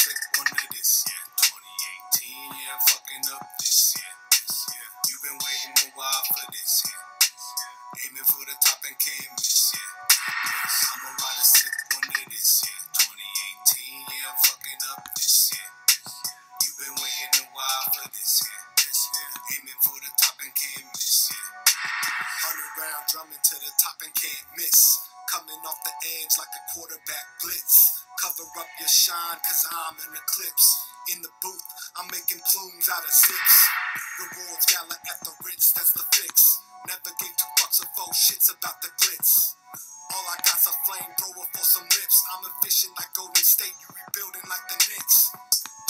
sick one of this, yeah. 2018, yeah, I'm fucking up this, yeah. You've been waiting a while for this, yeah. Aiming for the top and can't miss, yeah. I'ma ride a sick one of this, yeah. 2018, yeah, I'm fucking up this, yeah. You've been waiting a while for this, yeah. Aiming for the top and can't miss, yeah. 100 round drumming to the top and can't miss. Coming off the edge like a quarterback blitz. Cover up your shine, cause I'm an eclipse. In the booth, I'm making plumes out of zips. Rewards gala at the Ritz, that's the fix. Never gave 2 fucks or 4 shits about the glitz. All I got's a flamethrower for some lips. I'm efficient like Golden State, you rebuilding like the Knicks.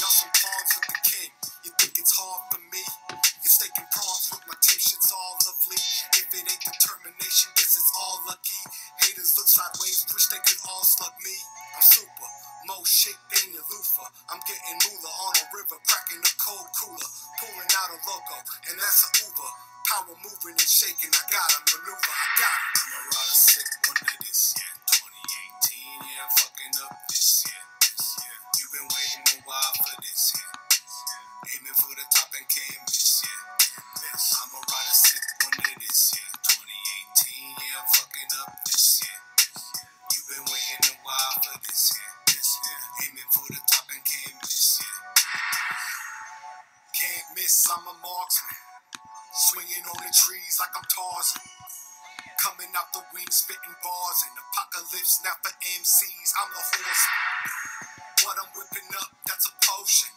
Y'all some pawns with the king. You think it's hard for me? You're staking prawns with my team, shit's all lovely. If it ain't determination, guess it's all lucky. Haters look sideways, wish they could all slug me. I'm super, more shit than your loofah. I'm getting moolah on a river, cracking a cold cooler. Pulling out a logo, and that's a Uber. Power moving and shaking, I got a maneuver, I got it. I'ma ride a sick one of this, yeah. 2018, yeah, I'm fucking up this, yeah. You've been waiting a while for this, yeah. Aiming for the top and can't miss, yeah. I'ma ride a sick one of this, yeah. 2018, yeah, I'm fucking up this, yeah. You've been waiting a while for this, yeah. Aiming for the top and can't miss, yeah. Can't miss, I'm a marksman. Swinging on the trees like I'm Tarzan. Coming out the wings, spitting bars. And apocalypse now for MCs, I'm the horseman. What I'm whipping up, that's a potion.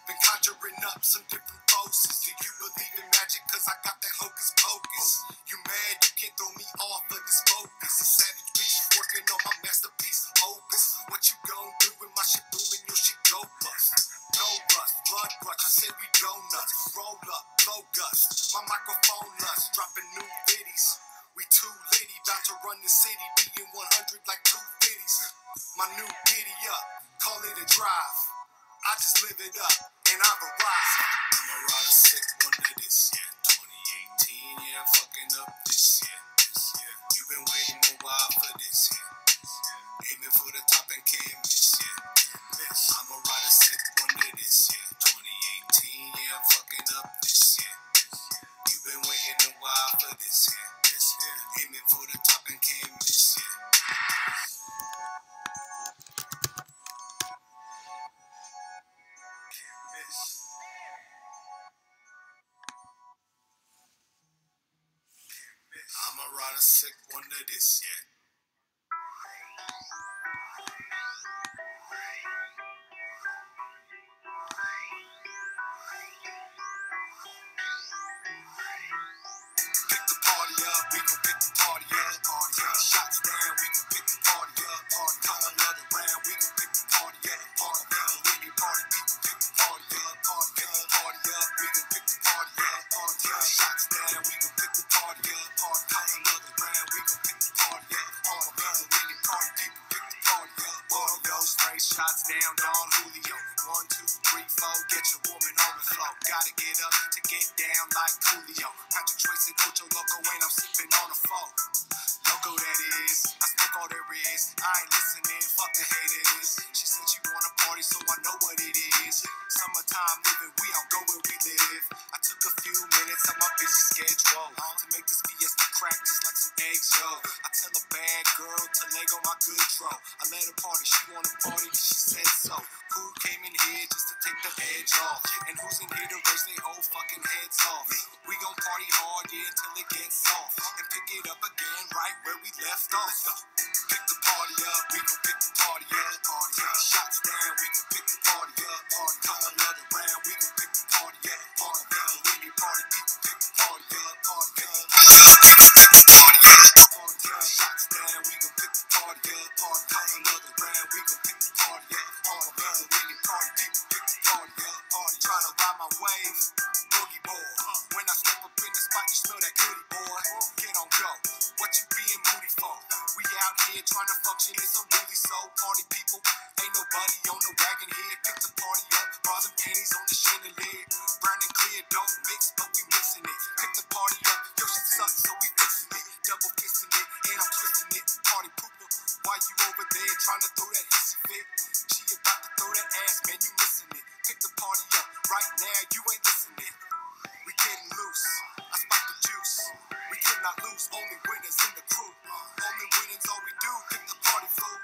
Been conjuring up some different poses. Do you believe in magic? Cause I got that hocus pocus. You mad? You can't throw me off of this focus. A savage beast working on my masterpiece, opus. What you gon' do when my shit booming? Your shit go bust. No rust, blood rush, I said we go nuts. Roll up, blow gust. My microphone lust, dropping new viddies. We too litty, about to run the city, being 100 like 250s. My new giddy up, call it a drive. I just live it up, and I've arrived. I'ma ride a sick one of this, yeah. 2018, yeah, I'm fucking up this, yeah. You've been waiting a while for this, yeah. Aiming for the top and can't miss, yeah. I'ma ride a sick one of this, yeah. 2018, yeah, I'm fucking up this, yeah. You've been waiting a while for this, yeah. Aiming for the top and can't miss, yeah. I'ma ride a sick one of this, yeah. Pick the party up, we gon' pick the party up. Shots down, we gon' pick the party up. Another round, we gon' pick the party up. Any party people pick the party up. Pick the party up, we gon' pick the party up. Shots down, we gon' pick the party up. Another round, we gon' pick the party up. Any party people pick the party up. Yo, straight shots down, Don Julio. 1, 2, 3, 4, get your woman on the floor. Gotta get up to get down like Julio. Patrick Tracy, Ocho Loco, and I'm sipping on a phone. Loco that is, I smoke all there is. I ain't listening, fuck the haters. She said she wanna party, so I know what it is. Summertime living, we all go where we live. I took a few minutes on my busy schedule to make this fiesta crack just like some eggs, yo. I tell a bad girl to Lego my good dro. I let her party, she wanna party, she said so. Who came in here just to take the edge off? And who's in here to raise their whole fucking heads off? We gon' party hard, yeah, until it gets soft. And pick it up again right where we left off. Pick the party up, we gon' pick the party up. Shots down, we gon' pick the party up. Another round, we gon' pick the party up. Any party people pick the party up. Shots down, we gon' pick the party up. Another round, we gon' pick the party up. Any party people pick the party up. Tryna ride my wave, boogie boy. When I step up in the spot, you smell that goodie boy. Get on go, what you being moody for? We out here tryna function, it's a really soul party people. Ain't nobody on the wagon here, pick the party up. Bras and panties on the chandelier. Brown and clear, don't mix, but we mixing it. Pick the party up, your shit sucks, so we fixing it. double kissing it, and I'm twisting it. Party pooper, why you over there trying to throw that hissy fit? She about to throw that ass, man, you missing it. Pick the party up, right now, you ain't listening. We getting loose, I spiked the juice. We cannot lose, only winners in the crew. Only winnings, all we do, pick the party fool.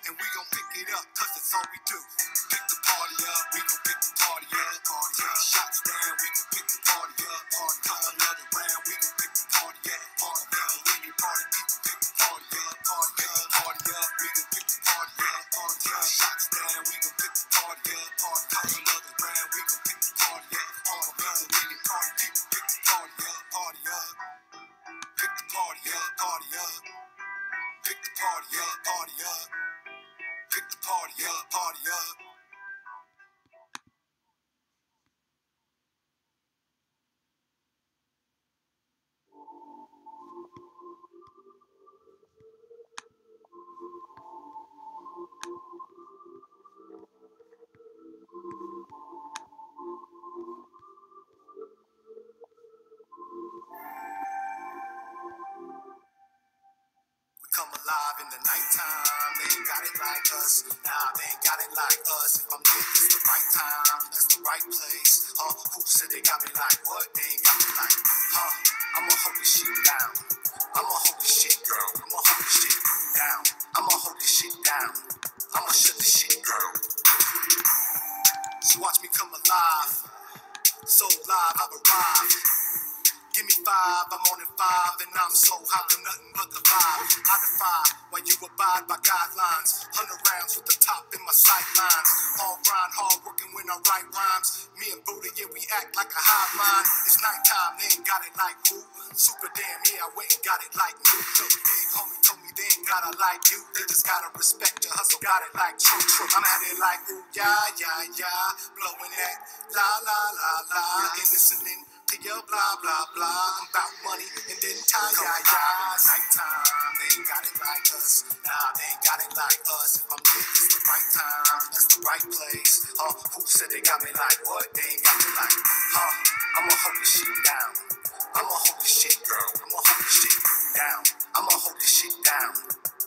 And we gon' pick it up, cause it's all we do. Pick the party up, we gon' pick the party up. Take the shots down, we gon' pick the party up. Come another round, we gon' pick the party up. Any party people, pick the party up. Party up, we gon' pick the party up. Take the shots down, we gon' pick the party up. Come another round, we gon' pick the party up. Any party people, pick the party up. Pick the party up, party up. Pick the party up, party up. Pick the party up, party up. We come alive in the nighttime. They ain't got it like us. Nah, they ain't got it like us. If I'm there, it's the right time. That's the right place. Who said they got me like what? They ain't got me like, I'ma hold this shit down. I'ma hold this shit down. I'ma hold this shit down. I'ma hold this shit down. I'ma shut this shit down. So watch me come alive. So live, I've arrived. Give me 5, I'm on it 5, and I'm so hot, I'm nothing but the vibe. I defy while you abide by guidelines. 100 rounds with the top in my sightlines. All grind, hard working when I write rhymes. Me and Buddha, yeah, we act like a hive mind. It's nighttime, they ain't got it like who? Super damn, yeah, I went and got it like you. Look, big homie told me they ain't gotta like you. They just gotta respect your hustle, got it like true. I'm at it like ooh, yeah, blowing that la la la la, and listening to your blah blah blah. I'm about money and then tie in the nighttime. They ain't got it like us. Nah, they ain't got it like us. If I'm there, it's the right time. That's the right place. Who said they got me like what? They ain't got me like, I'ma hold this shit down. I'ma hold this shit down. I'ma hold this shit down. I'ma hold this shit down.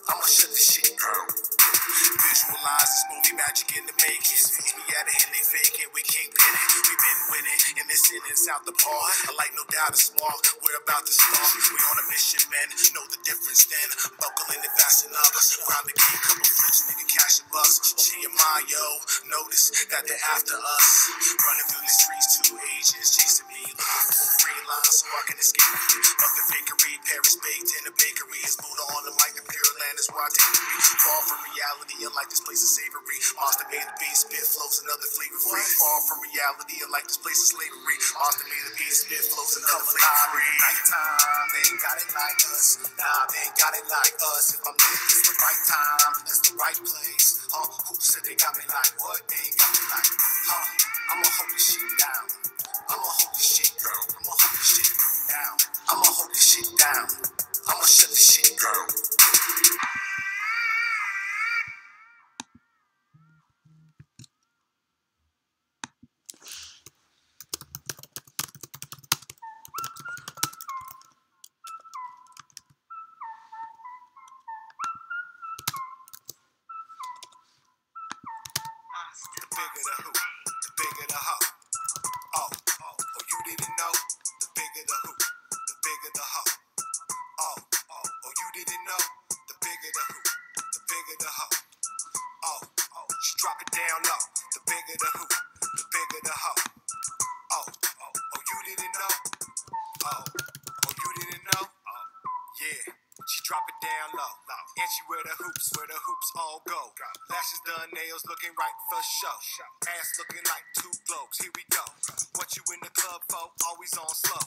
I'ma shut this shit down. Visualize this movie magic in the making. We at it and they faking. We can't pin it. We been winning in this innings out the park. I like no doubt it's small. We're about to start. We on a mission, man. Know the difference then. Buckle in and fasten up. Round the game, couple flips, nigga, cash and bucks. TMI, yo. Notice that they're after us. Running through the streets, 2 agents chasing me. Looking for a free line so I can escape. Up the bakery, Paris baked in the bakery. It's Buddha on the mic. The pure land is where I take me. Far from reality, unlike this place is savory. Monster made the beat, spit flows another flavor free. Far from reality, unlike this place is slavery. Monster made the beat, spit flows another flavor free. Nighttime, they ain't got it like us. Nah, they ain't got it like us. If I'm there, it's the right time. That's the right place. Who said they got me like what? They ain't got me like, I'ma hold this shit down. I'ma hold this shit down. I'ma hold this shit down. I'ma hold this shit down. I'ma shut this shit down. The bigger the hoop, the bigger the hoe. Oh, you didn't know? The bigger the hoop, the bigger the hoe. Oh, you didn't know? The bigger the hoop, the bigger the hoe. Oh, she drop it down low. The bigger the hoop, the bigger the hoe. Oh, you didn't know? Oh, you didn't know? Yeah, she drop it down low. And she wear the hoops all go. Lashes done, nails looking right for show. Ass looking like 2 globes, here we go. What you in the club for? Always on slow.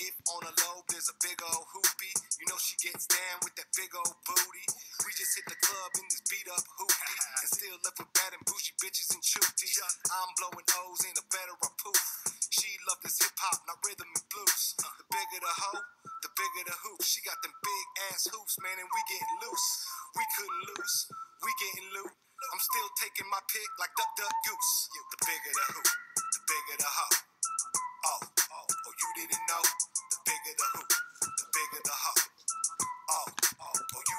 If on a low, there's a big old hoopie. You know she gets down with that big old booty. We just hit the club in this beat up hoopie. And still left with bad and bougie bitches and chooties. I'm blowing O's in a better a poof. She love this hip hop, not rhythm and blues. The bigger the hoe, the bigger the hoop. She got them big ass hoops, man, and we getting loose. We couldn't lose, we getting loot. I'm still taking my pick like duck, duck, goose. The bigger the hoop, the bigger the hoe. Oh, you didn't know? The bigger the hoop, the bigger the hoe.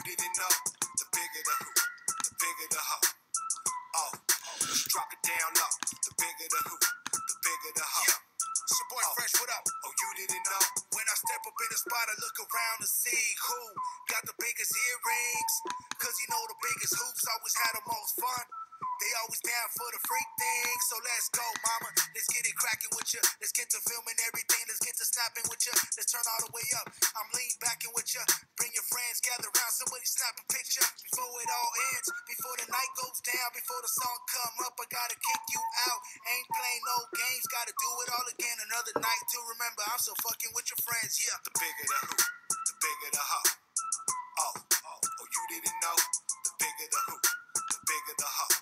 didn't know, the bigger the hoop, the bigger the hoe. Oh, drop it down low, the bigger the hoop, the bigger the hoe. Yeah. It's your boy Fresh, what up? Oh, you didn't know? When I step up in the spot, I look around to see who got the biggest earrings. Cause you know the biggest hoops always had the most fun. They always down for the freak thing. So let's go, mama. Let's get it cracking with you. Let's get to filming everything. Let's get to snapping with you. Let's turn all the way up. I'm lean backing with you. Bring your friends, gather around. Somebody snap a picture before it all ends. Before the night goes down. Before the song come up, I gotta kick you out. Ain't playing no games. Gotta do it all again. Another night to remember. I'm so fucking with your friends. Yeah. The bigger the hoop, the bigger the hoe. Oh, you didn't know? The bigger the hoop, the bigger the hoe.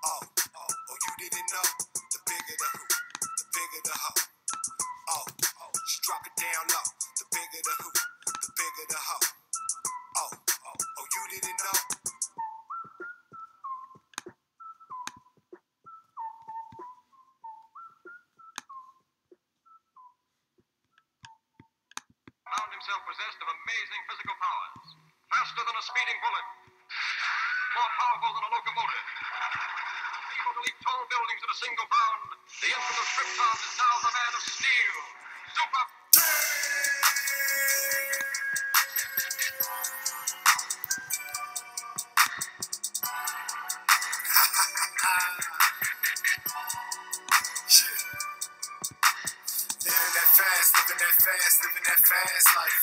Oh, you didn't know? The bigger the hoop, the bigger the hoe. Oh, just drop it down low. The bigger the hoop, the bigger the hoe. Oh, you didn't know? Found himself possessed of amazing physical powers. Faster than a speeding bullet. More powerful than a locomotive. Able to leap tall buildings in a single bound. The infamous Krypton is now the man of steel. Super. Living that fast, living that fast life.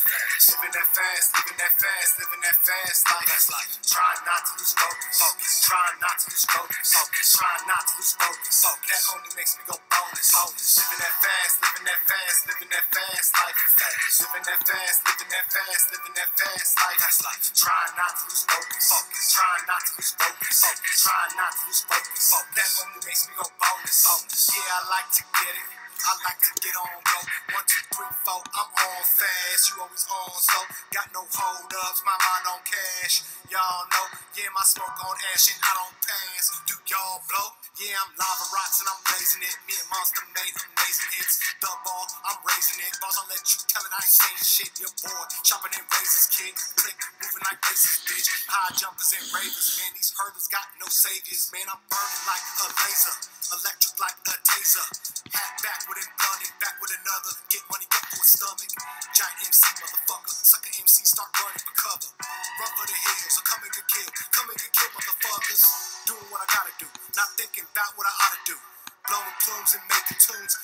Living that fast, living that fast, living that fast life. Trying not to lose focus. Trying not to lose focus. Trying not to lose focus. That only makes me go bonus. Living that fast, living that fast, living that fast life. Living that fast, living that fast, living that fast life. Trying not to lose focus. Trying not to lose focus. Trying not to lose focus. That only makes me go bonus. Yeah, I like to get it. I like to get on go. 1, 2, 3, 4, I'm on fast. You always on so. Got no hold ups, my mind on cash. Y'all know, yeah, my smoke on ash and I don't pass. Do y'all blow? Yeah, I'm lava rocks and I'm blazing it. Me and Monster made amazing hits. The ball, I'm raising it. Boss, I'll let you tell it, I ain't saying shit. Your boy, chopping in razors, kid. Click, moving like racist, bitch. High jumpers and ravers, man. These hurdles got no saviors, man. I'm burning like a laser. Electric like a taser. Hat back with it, blunted, back with another. Get money, get for a stomach. Giant MC, motherfucker. Sucker MC, start running for cover. Run for the hills, or come and get killed. Come and get killed, motherfuckers. Doing what I gotta do, not thinking about what I ought to do. Blowing plumes and making tunes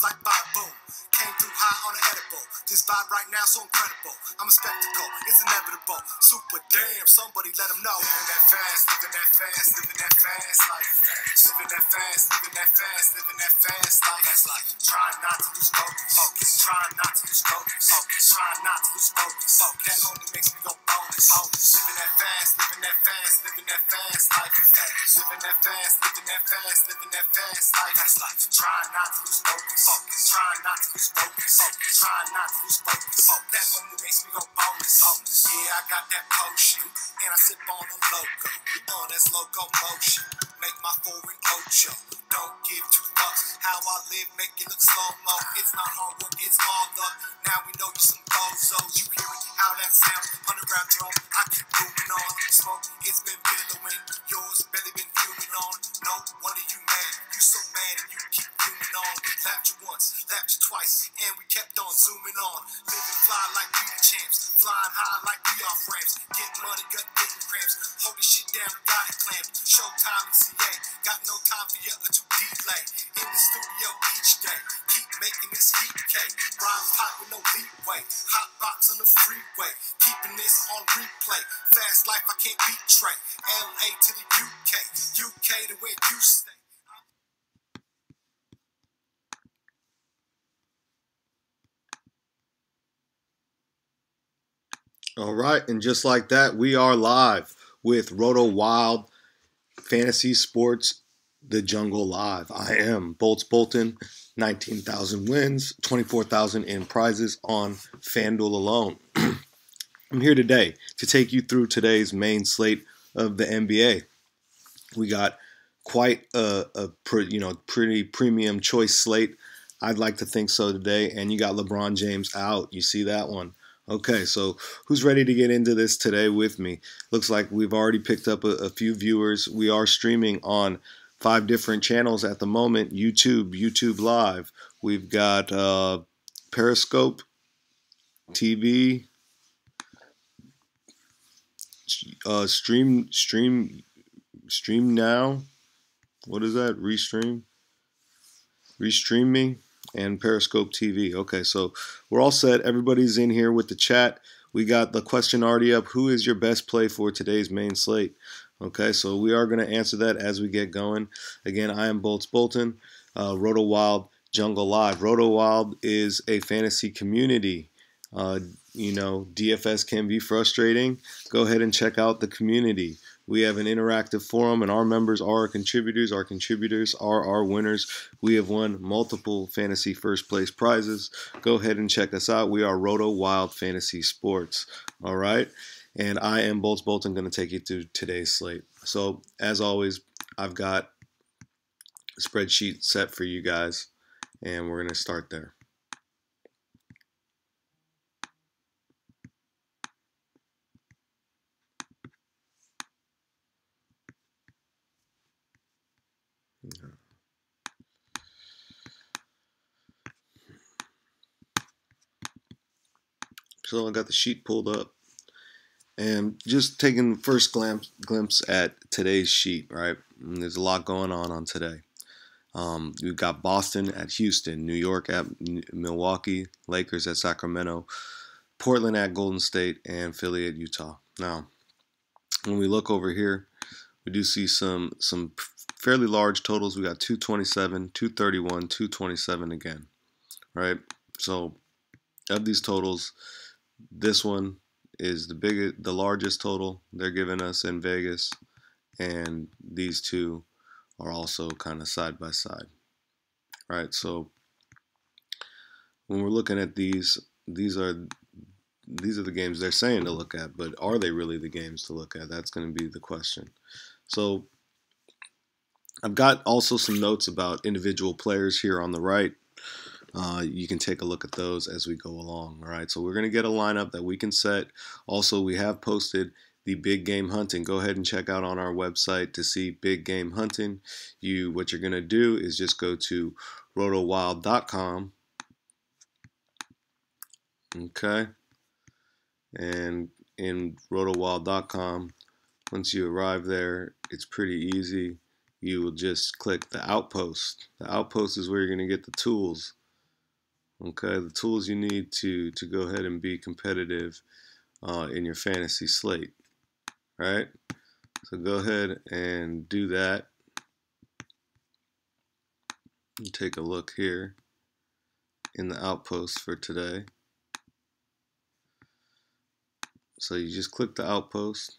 like vibe boom. Came through high on the edible. This vibe right now so incredible. I'm a spectacle, it's inevitable. Super damn, somebody let them know. Living that fast, living that fast, living that fast life. Living that fast, living that fast, living that fast life. Trying not to lose focus. Trying not to lose focus. Trying not to lose focus. That only makes me go bonus. Living that fast, living that fast, living that fast life. Living that fast, living that fast, living that fast life. Trying not to lose focus. Trying not to lose focus. Trying not to lose focus. That only makes me go bonus. Yeah, I got that potion, and I sip on a loco. That's locomotion. Make my foreign ocho. Don't give two fucks how I live, make it look slow-mo. It's not hard work, it's all luck. Now we know you some bozos. You hearing how that sounds? Underground drum, I keep moving on. Smoke, it's been billowing. Yours barely been fuming on. No wonder you mad. You so mad and you keep fuming on. We laughed you once, laughed you twice, and we kept on zooming on. Living fly like we the champs. Flying high like we off ramps. Get money, gut getting cramps. Hold this shit down, got it clamped. Showtime in CA. Got no time for you to delay. In the studio each day. Keep making this heat cake. Rhymes hot with no leeway. Hot box on the freeway. Keeping this on replay. Fast life I can't betray. LA to the UK. UK to where you stay. All right, and just like that, we are live with RotoWild Fantasy Sports, The Jungle Live. I am Bolts Bolton, 19,000 wins, 24,000 in prizes on FanDuel alone. I'm here today to take you through today's main slate of the NBA. We got quite a pretty premium choice slate. I'd like to think so today. And you got LeBron James out. You see that one. Okay, so who's ready to get into this today with me? Looks like we've already picked up a few viewers. We are streaming on 5 different channels at the moment. YouTube Live. We've got Periscope TV, Stream Now. What is that? Restream me, and Periscope TV. Okay, so we're all set. Everybody's in here with the chat. We got the question already up. Who is your best play for today's main slate? Okay, so we are going to answer that as we get going. Again, I am Bolts Bolton, RotoWild Jungle Live. RotoWild is a fantasy community. DFS can be frustrating. Go ahead and check out the community. We have an interactive forum, and our members are our contributors. Our contributors are our winners. We have won multiple fantasy first place prizes. Go ahead and check us out. We are RotoWild Fantasy Sports. All right? And I am Bolts Bolton, going to take you through today's slate. So, as always, I've got a spreadsheet set for you guys, and we're going to start there. So I got the sheet pulled up and just taking the first glimpse at today's sheet, right? And there's a lot going on today. We've got Boston at Houston, New York at Milwaukee, Lakers at Sacramento, Portland at Golden State, and Philly at Utah. Now, when we look over here, we do see some fairly large totals. We got 227, 231, 227 again, right? So of these totals, this one is the largest total they're giving us in Vegas, and these two are also kind of side by side, right? So when we're looking at these are the games they're saying to look at, but are they really the games to look at? That's going to be the question. So I've got also some notes about individual players here on the right. You can take a look at those as we go along. All right, so we're going to get a lineup that we can set. Also, we have posted the big game hunting. Go ahead and check out on our website to see big game hunting. What you're going to do is just go to rotowild.com. Okay, and in rotowild.com, once you arrive there, it's pretty easy. You will just click the outpost. The outpost is where you're going to get the tools. Okay, the tools you need to go ahead and be competitive in your fantasy slate, right? So go ahead and do that. And take a look here in the outpost for today. So you just click the outpost.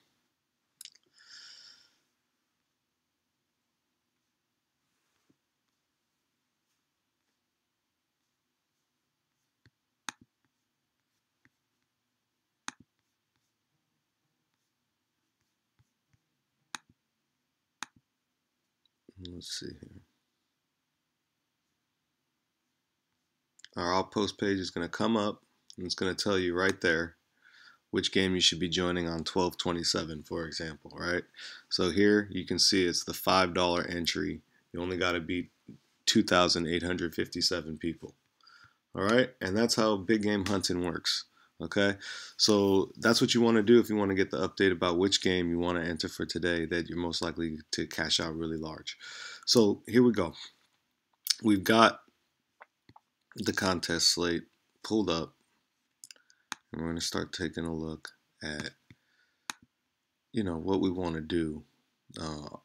Let's see here. Our outpost page is going to come up, and it's going to tell you right there which game you should be joining on 12/27, for example, right? So here you can see it's the $5 entry. You only got to beat 2,857 people. All right, and that's how big game hunting works. Okay, so that's what you want to do if you want to get the update about which game you want to enter for today that you're most likely to cash out really large. So here we go. We've got the contest slate pulled up, and we're going to start taking a look at what we want to do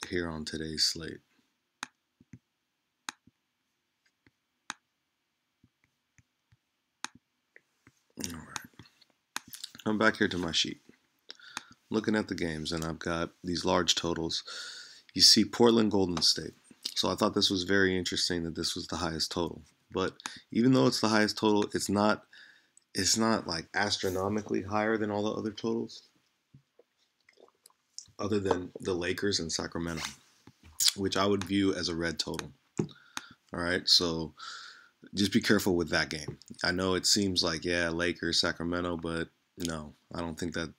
here on today's slate. All right, I'm back here to my sheet, looking at the games, and I've got these large totals. You see Portland Golden State. So I thought this was very interesting that this was the highest total. But even though it's the highest total, it's not like astronomically higher than all the other totals, other than the Lakers and Sacramento, which I would view as a red total. All right, so just be careful with that game. I know it seems like, yeah, Lakers, Sacramento, but No, I don't think that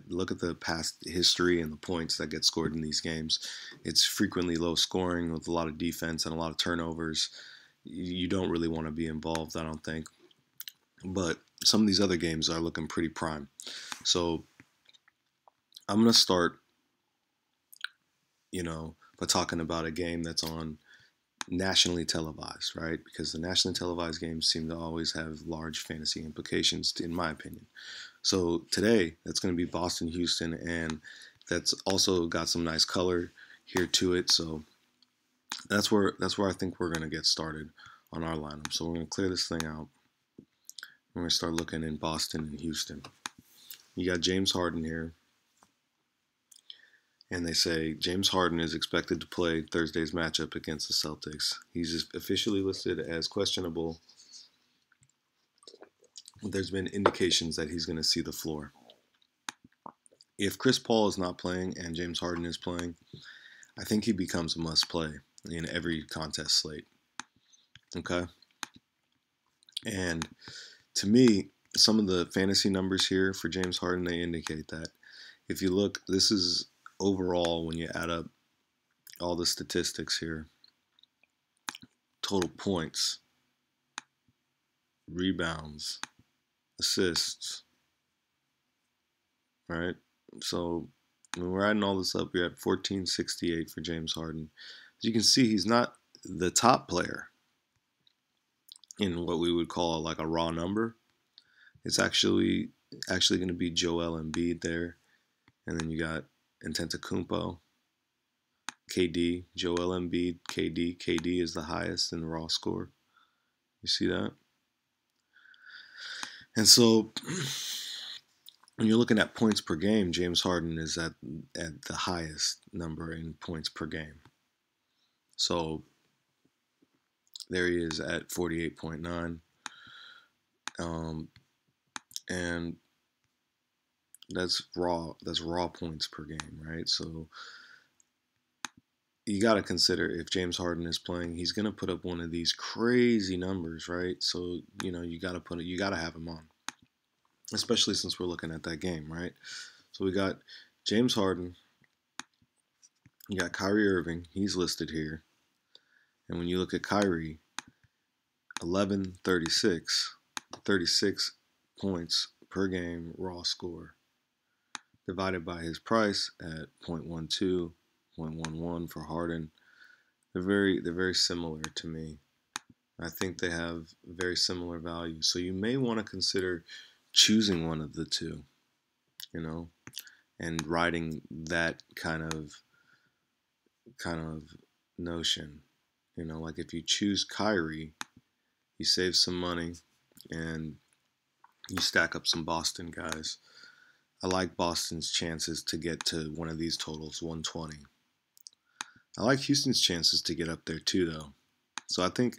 look at the past history and the points that get scored in these games. It's frequently low scoring with a lot of defense and a lot of turnovers. You don't really want to be involved, I don't think. But some of these other games are looking pretty prime. So I'm going to start, by talking about a game that's on nationally televised, right? Because the nationally televised games seem to always have large fantasy implications, in my opinion. So today, that's going to be Boston, Houston, and that's also got some nice color here to it. So that's where I think we're going to get started on our lineup. So we're going to clear this thing out. We're going to start looking in Boston and Houston. You got James Harden here. And they say James Harden is expected to play Thursday's matchup against the Celtics. He's officially listed as questionable. There's been indications that he's going to see the floor. If Chris Paul is not playing and James Harden is playing, I think he becomes a must-play in every contest slate. Okay? And to me, some of the fantasy numbers here for James Harden, they indicate that. If you look, this is overall when you add up all the statistics here. Total points, rebounds, assists, right? So when we're adding all this up, we're at 1468 for James Harden. As you can see, he's not the top player in what we would call like a raw number. It's actually going to be Joel Embiid there. And then you got Antetokounmpo, KD, Joel Embiid, KD. KD is the highest in the raw score. You see that? And so when you're looking at points per game, James Harden is at the highest number in points per game. So there he is at 48.9. And that's raw points per game, right? So you got to consider if James Harden is playing, he's going to put up one of these crazy numbers, right? So, you got to have him on, especially since we're looking at that game, right? So we got James Harden, you got Kyrie Irving, he's listed here. And when you look at Kyrie, 36 points per game raw score, divided by his price at 0.12, 0.11 for Harden. They're very similar to me. I think they have very similar values. So you may want to consider choosing one of the two, and riding that kind of notion. Like if you choose Kyrie, you save some money and you stack up some Boston guys. I like Boston's chances to get to one of these totals, 120. I like Houston's chances to get up there too, though. So I think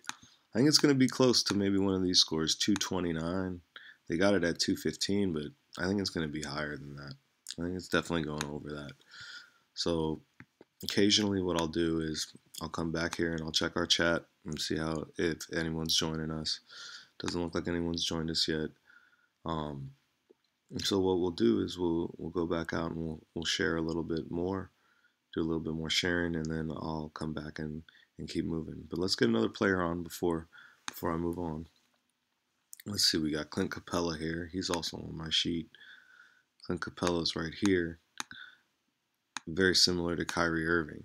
it's going to be close to maybe one of these scores, 229. They got it at 215, but I think it's going to be higher than that. I think it's definitely going over that. So occasionally what I'll do is I'll come back here and I'll check our chat and see if anyone's joining us. Doesn't look like anyone's joined us yet. So what we'll do is we'll go back out and we'll share a little bit more, do a little bit more sharing, and then I'll come back and keep moving. But let's get another player on before I move on. Let's see, we got Clint Capella here. He's also on my sheet. Clint Capella's right here. Very similar to Kyrie Irving.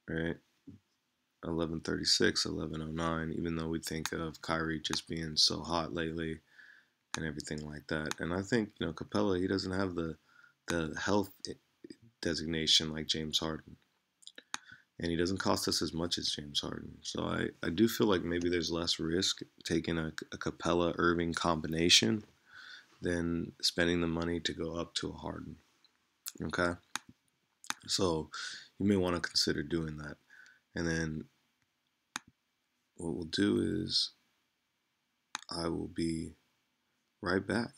Right? 1136, 1109, even though we think of Kyrie just being so hot lately and everything like that. And I think, Capella, he doesn't have the health designation like James Harden. And he doesn't cost us as much as James Harden. So I do feel like maybe there's less risk taking a Capella-Irving combination than spending the money to go up to a Harden. Okay? So you may want to consider doing that. And then what we'll do is I will be right back.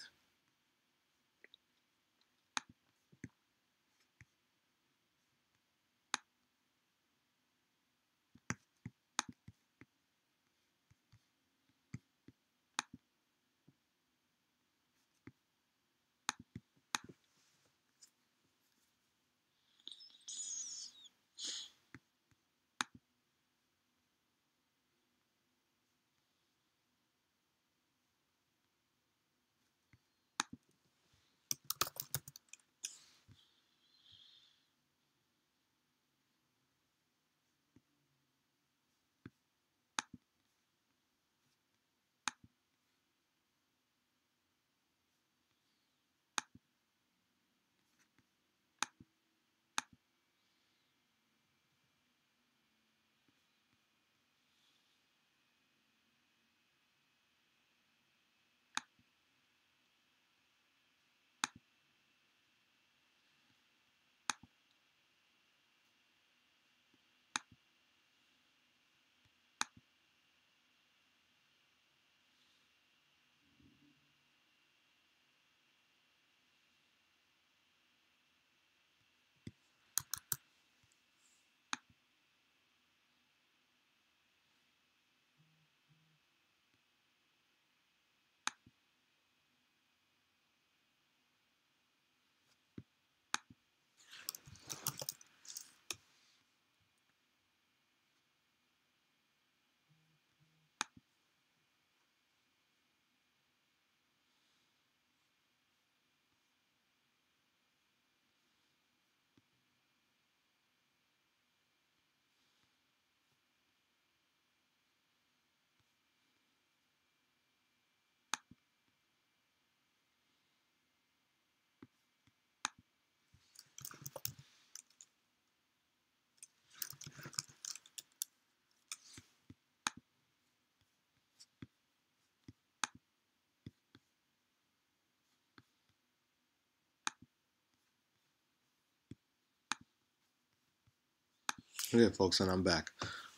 Okay, folks, and I'm back.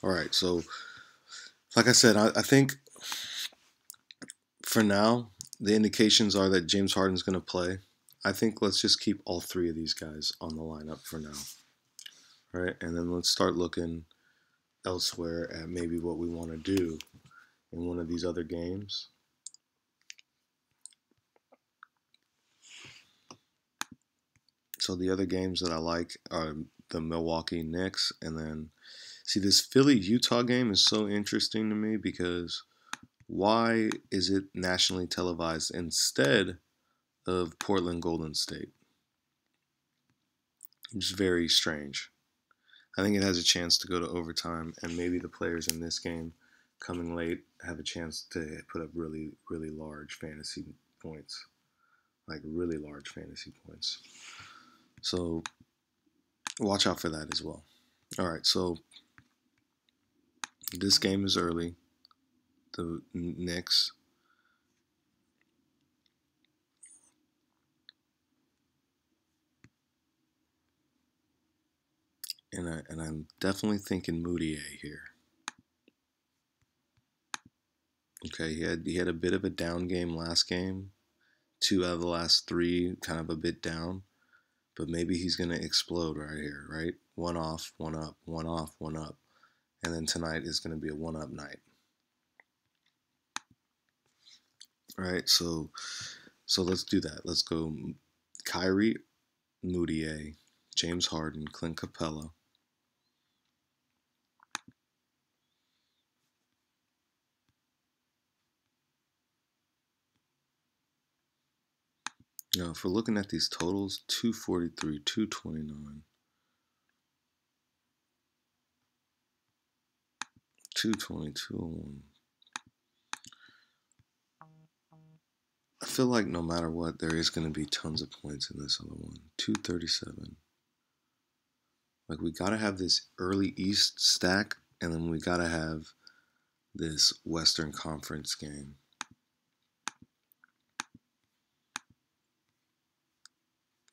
All right, so like I said, I think for now the indications are that James Harden's going to play. I think let's just keep all three of these guys on the lineup for now. All right, and then let's start looking elsewhere at maybe what we want to do in one of these other games. So the other games that I like are the Milwaukee Knicks, and then see this Philly Utah game is so interesting to me because why is it nationally televised instead of Portland Golden State? It's very strange. I think it has a chance to go to overtime, and maybe the players in this game coming late have a chance to put up really, really large fantasy points. Like really large fantasy points. So watch out for that as well. All right, so this game is early. The Knicks. And I'm definitely thinking Moutier here. Okay, he had a bit of a down game last game. 2 out of the last 3 kind of a bit down. But maybe he's going to explode right here, right? 1 off, 1 up, 1 off, 1 up. And then tonight is going to be a 1 up night. All right, so let's do that. Let's go Kyrie, Moutier, James Harden, Clint Capella. Now, if we're looking at these totals, 243, 229, 222. I feel like no matter what, there is going to be tons of points in this other one. 237. Like, we got to have this early East stack, and then we got to have this Western Conference game.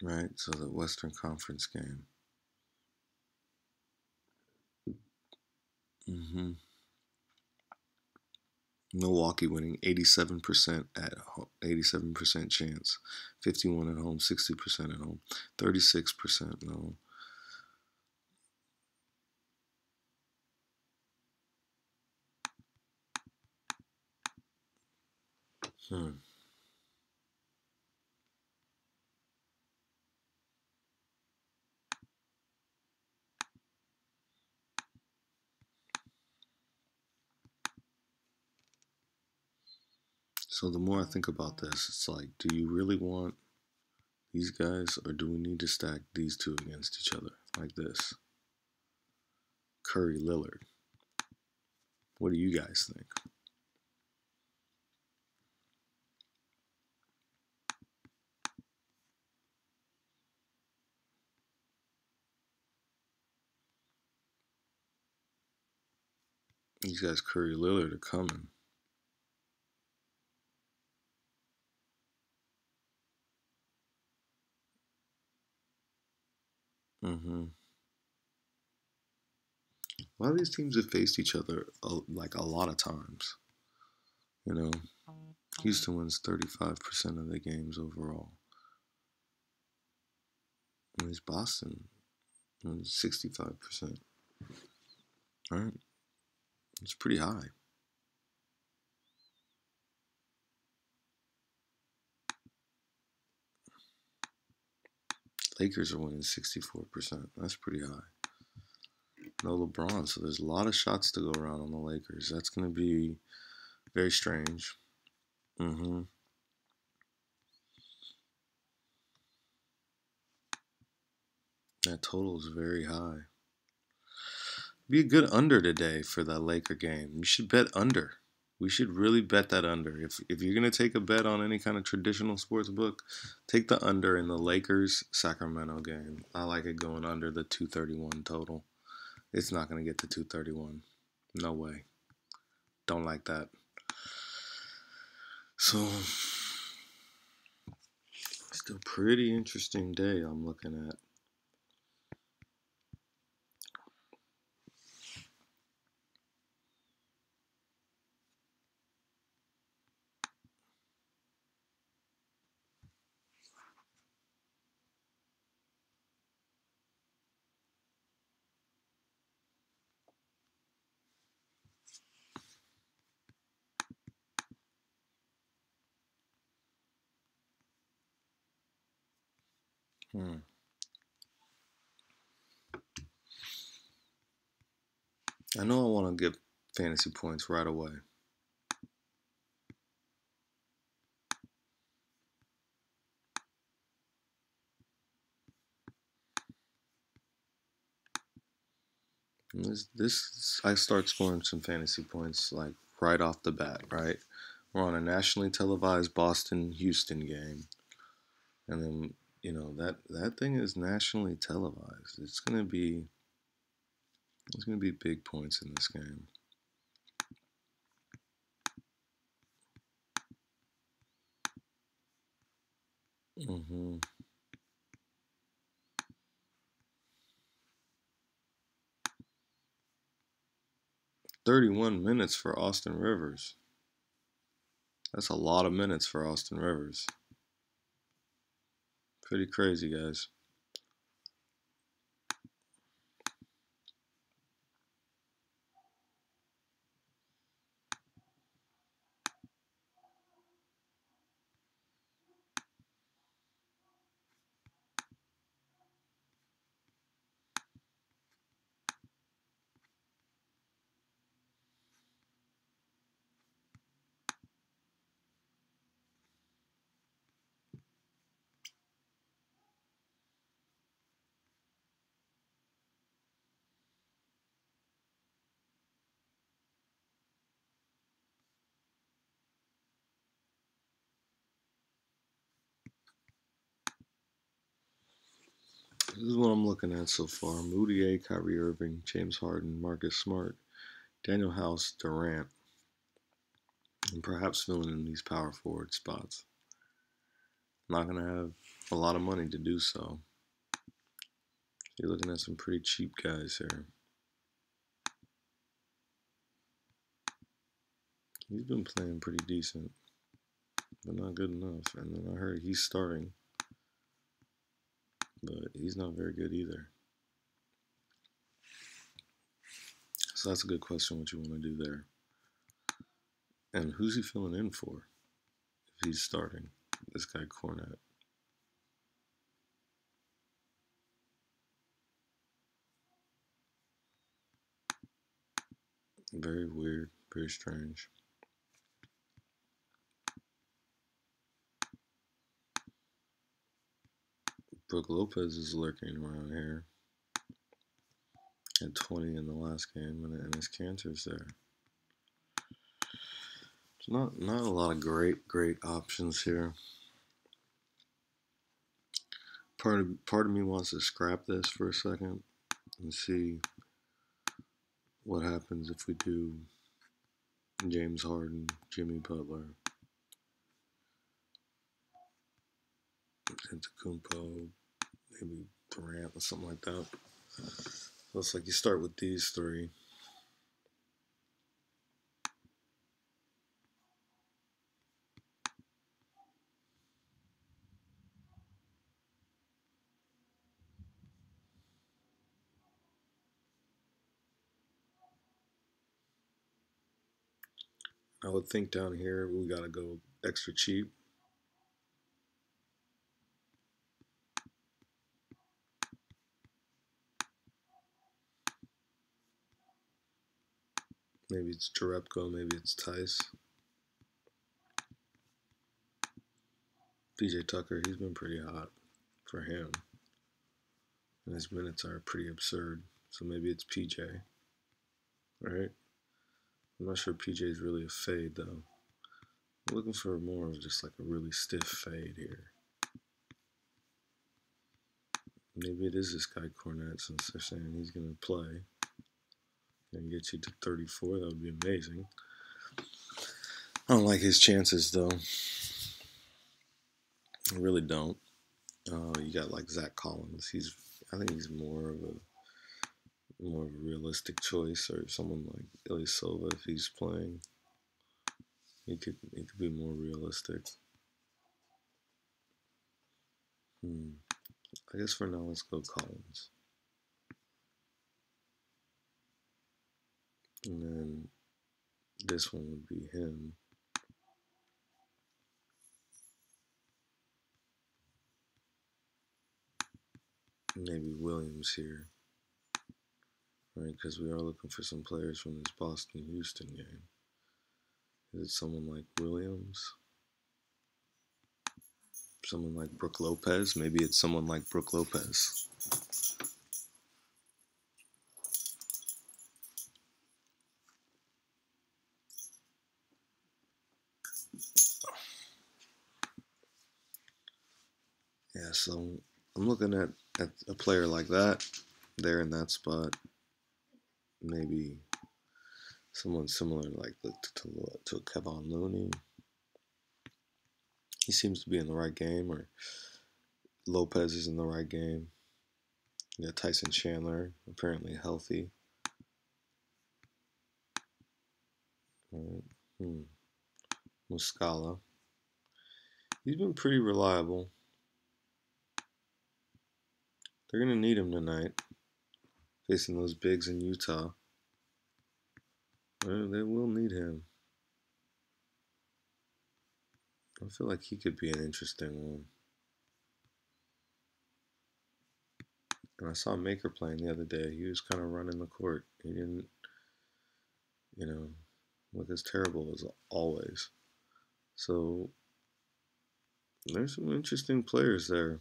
Right? So the Western Conference game. Milwaukee winning 87% at home, 87% chance, 51 at home, 60% at home, 36% no. So the more I think about this, it's like, do you really want these guys, or do we need to stack these two against each other like this? Curry, Lillard. What do you guys think? These guys, Curry, Lillard, are coming. A lot of these teams have faced each other like a lot of times. You know, Houston wins 35% of the games overall. And it's Boston wins 65%. All right, it's pretty high. Lakers are winning 64%. That's pretty high. No LeBron, so there's a lot of shots to go around on the Lakers. That's going to be very strange. That total is very high. Be a good under today for that Laker game. You should bet under. We should really bet that under. If you're going to take a bet on any kind of traditional sports book, take the under in the Lakers-Sacramento game. I like it going under the 231 total. It's not going to get to 231. No way. Don't like that. So, still pretty interesting day I'm looking at. I know I want to get fantasy points right away. This I start scoring some fantasy points like right off the bat, right? We're on a nationally televised Boston-Houston game, and then that thing is nationally televised. It's gonna be big points in this game. Mm-hmm. 31 minutes for Austin Rivers. That's a lot of minutes for Austin Rivers. Pretty crazy, guys. This is what I'm looking at so far. Moody A, Kyrie Irving, James Harden, Marcus Smart, Daniel House, Durant, and perhaps filling in these power forward spots. I'm not going to have a lot of money to do so. You're looking at some pretty cheap guys here. He's been playing pretty decent, but not good enough. And then I heard he's starting, but he's not very good either. So that's a good question what you want to do there. And who's he filling in for if he's starting? This guy Cornette. Very weird, very strange. Brooke Lopez is lurking around here. Had 20 in the last game, and his cancer's there. It's not a lot of great options here. Part of me wants to scrap this for a second and see what happens if we do James Harden, Jimmy Butler, Antetokounmpo, maybe Durant or something like that. Looks like you start with these three. I would think down here we gotta go extra cheap. Maybe it's Jerebko, maybe it's Tice. PJ Tucker, he's been pretty hot for him. And his minutes are pretty absurd. So maybe it's PJ. Right? I'm not sure PJ is really a fade though. I'm looking for more of just like a really stiff fade here. Maybe it is this guy Cornette since they're saying he's going to play. And get you to 34, that would be amazing. I don't like his chances though. I really don't. You got like Zach Collins. I think he's more of a realistic choice, or someone like Ilyasova if he's playing. He could be more realistic. I guess for now let's go Collins. And then this one would be him. maybe Williams here, right? Because we are looking for some players from this Boston-Houston game. Is it someone like Williams? Someone like Brook Lopez? Maybe it's someone like Brook Lopez. Yeah, so I'm looking at a player like that there in that spot. Maybe someone similar like to Kevon Looney. He seems to be in the right game, or Lopez is in the right game. Yeah, Tyson Chandler, apparently healthy. All right. Muscala. He's been pretty reliable. They're going to need him tonight, facing those bigs in Utah. They will need him. I feel like he could be an interesting one. And I saw Maker playing the other day. He was kind of running the court. He didn't, look as terrible as always. So there's some interesting players there.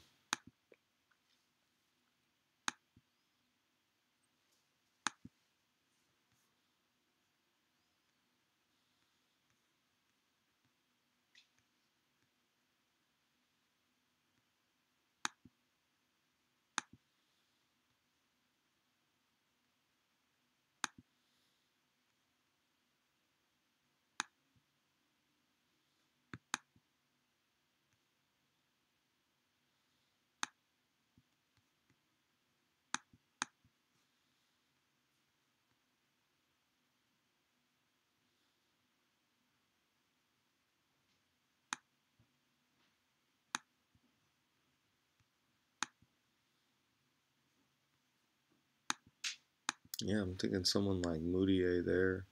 Yeah, I'm thinking someone like Moutier there.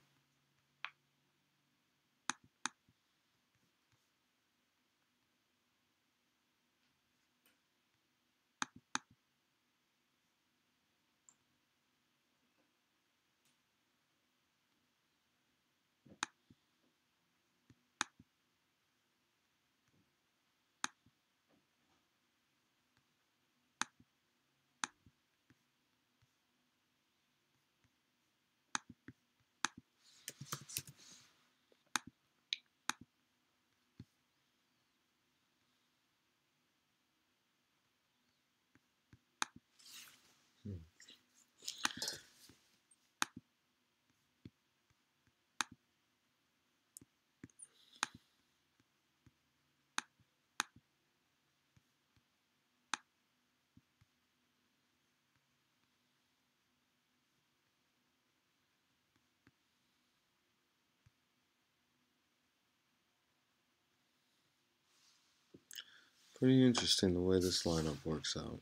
Pretty interesting the way this lineup works out.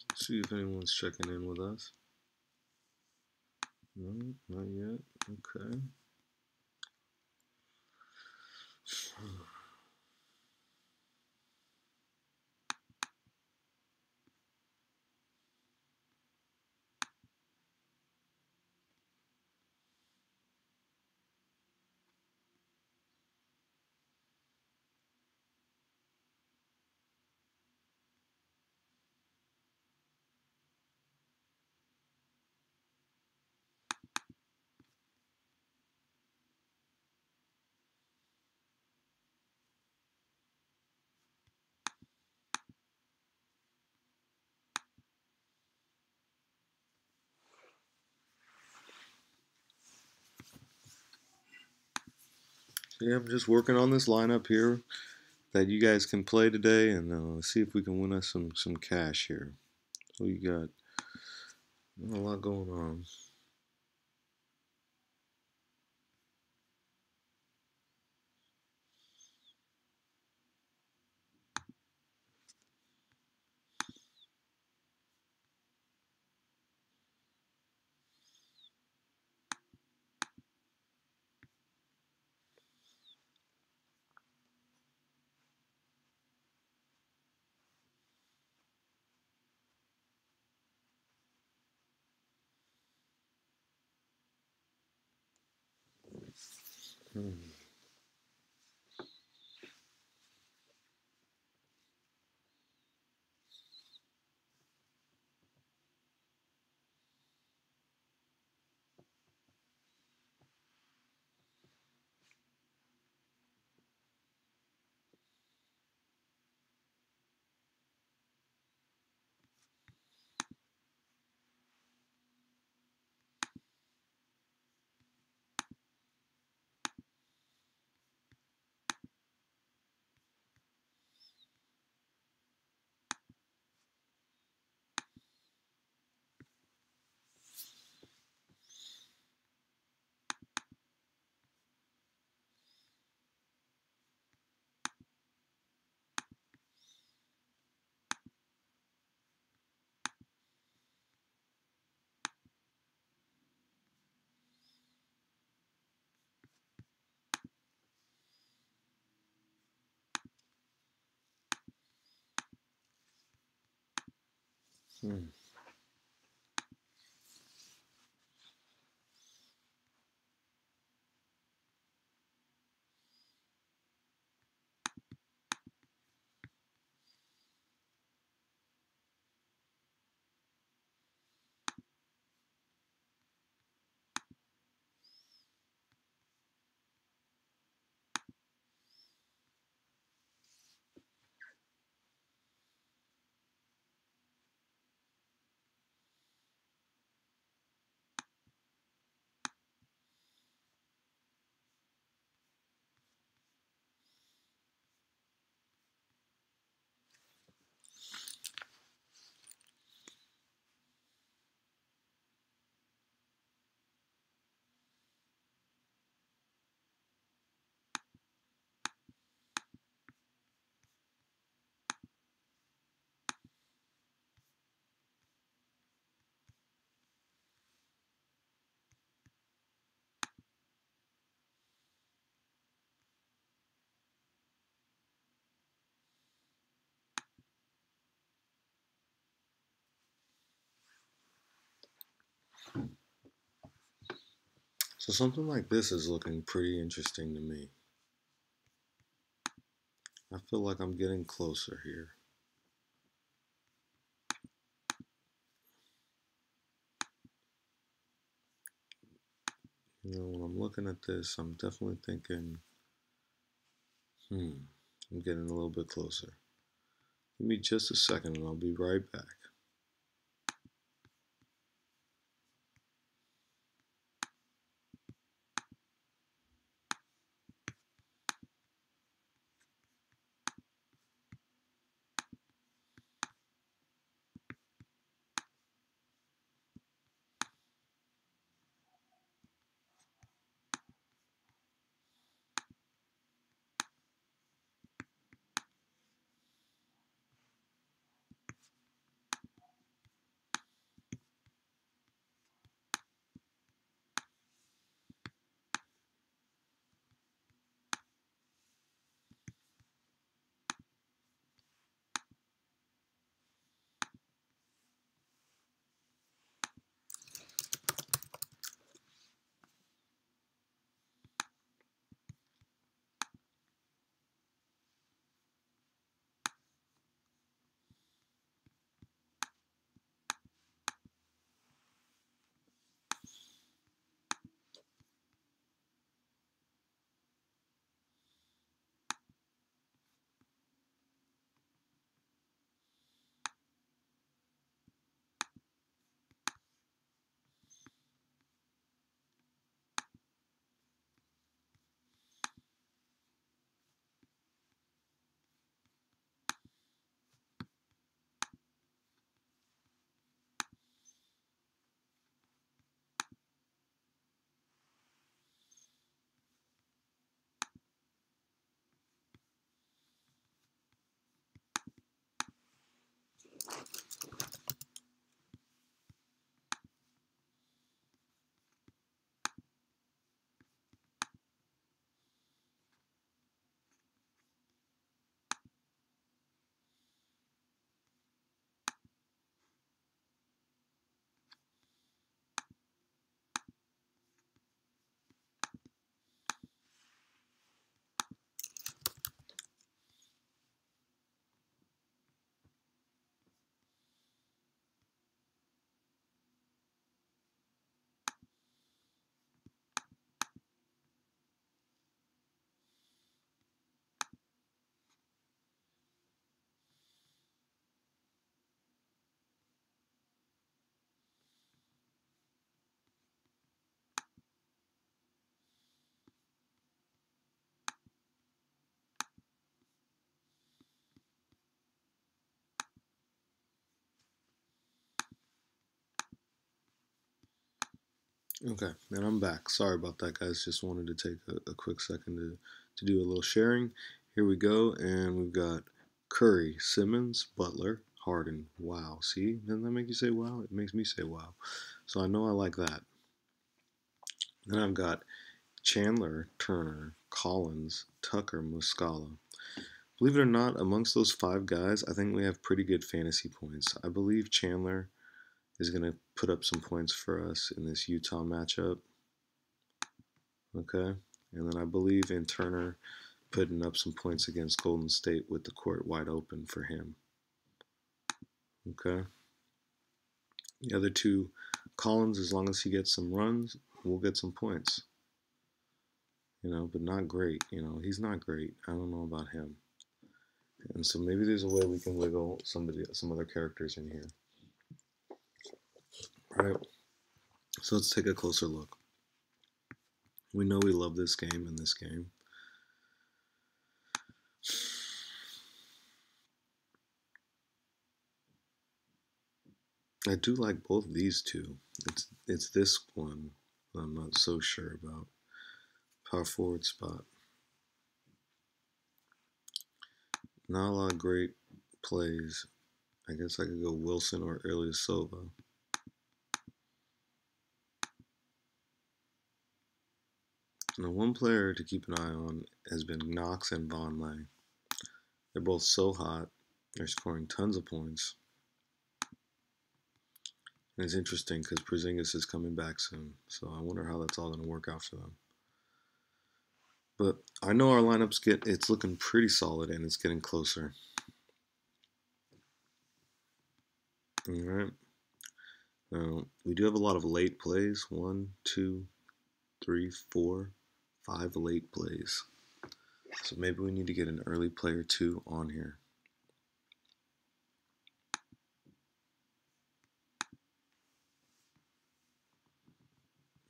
Let's see if anyone's checking in with us. No, not yet. Okay. Yeah, I'm just working on this lineup here that you guys can play today, and see if we can win us some cash here. So you got a lot going on. Hmm. Hmm. So something like this is looking pretty interesting to me. I feel like I'm getting closer here. When I'm looking at this, I'm definitely thinking, I'm getting a little bit closer. Give me just a second and I'll be right back. Okay, and I'm back. Sorry about that, guys. Just wanted to take a quick second to do a little sharing. Here we go, and we've got Curry, Simmons, Butler, Harden. Wow. See? Doesn't that make you say wow? It makes me say wow. So I know I like that. Then I've got Chandler, Turner, Collins, Tucker, Muscala. Believe it or not, amongst those five guys, I think we have pretty good fantasy points. I believe Chandler is going to put up some points for us in this Utah matchup. Okay. And then I believe in Turner putting up some points against Golden State with the court wide open for him. Okay. The other two, Collins, as long as he gets some runs, we'll get some points. But not great. He's not great. I don't know about him. And so maybe there's a way we can wiggle some other characters in here. Right. So let's take a closer look. We know we love this game and this game. I do like both these two. It's this one I'm not so sure about. Power forward spot. Not a lot of great plays. I guess I could go Wilson or Ilyasova. Now, one player to keep an eye on has been Knox and Vonleh. They're both so hot. They're scoring tons of points. And it's interesting because Porzingis is coming back soon. So I wonder how that's all going to work out for them. But I know our lineups it's looking pretty solid and it's getting closer. All right. Now, we do have a lot of late plays. 1, 2, 3, 4, 5 late plays. So maybe we need to get an early player 2 on here.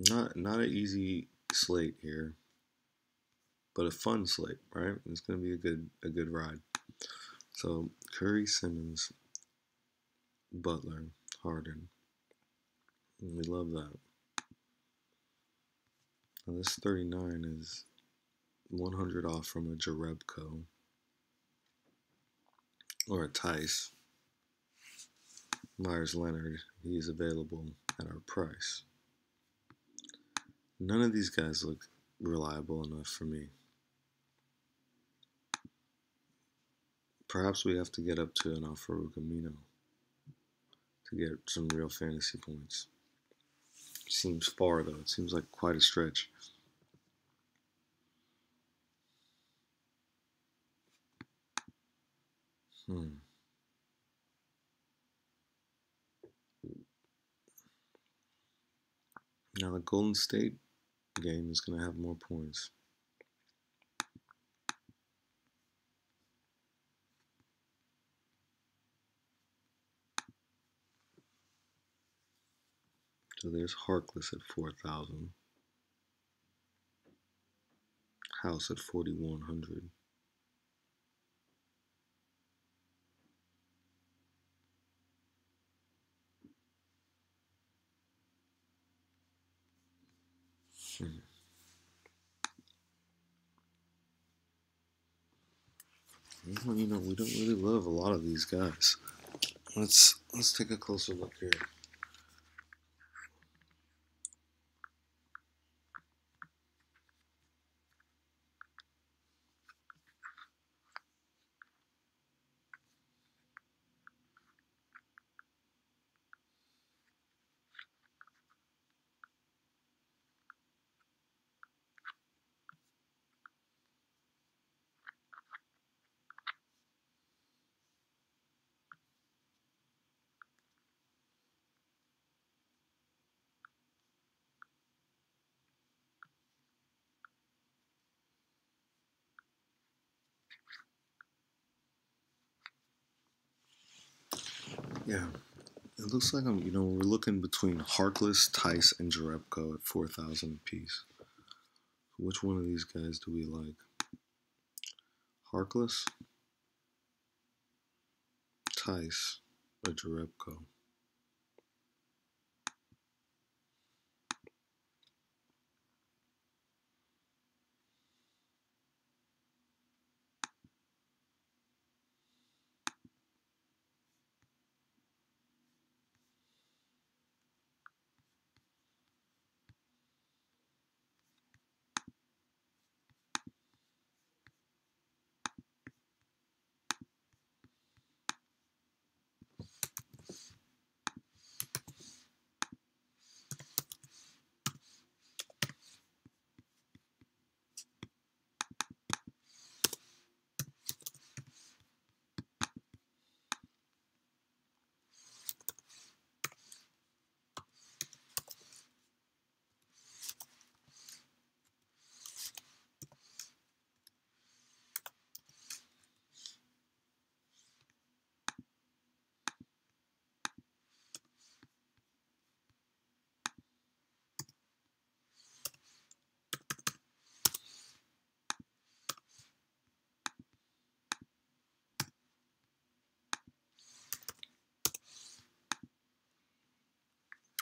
Not an easy slate here, but a fun slate, right? It's going to be a good ride. So Curry, Simmons, Butler, Harden. We love that. Now this 39 is 100 off from a Jerebko or a Tice. Myers Leonard, he's available at our price. None of these guys look reliable enough for me. Perhaps we have to get up to an youtubenow to get some real fantasy points. Seems far though. It seems like quite a stretch. Now the Golden State game is going to have more points. So there's Harkless at 4,000. House at 4,100. Well, we don't really love a lot of these guys. Let's take a closer look here. Yeah, it looks like we're looking between Harkless, Tice, and Jerebko at 4,000 apiece. Which one of these guys do we like? Harkless, Tice, or Jerebko?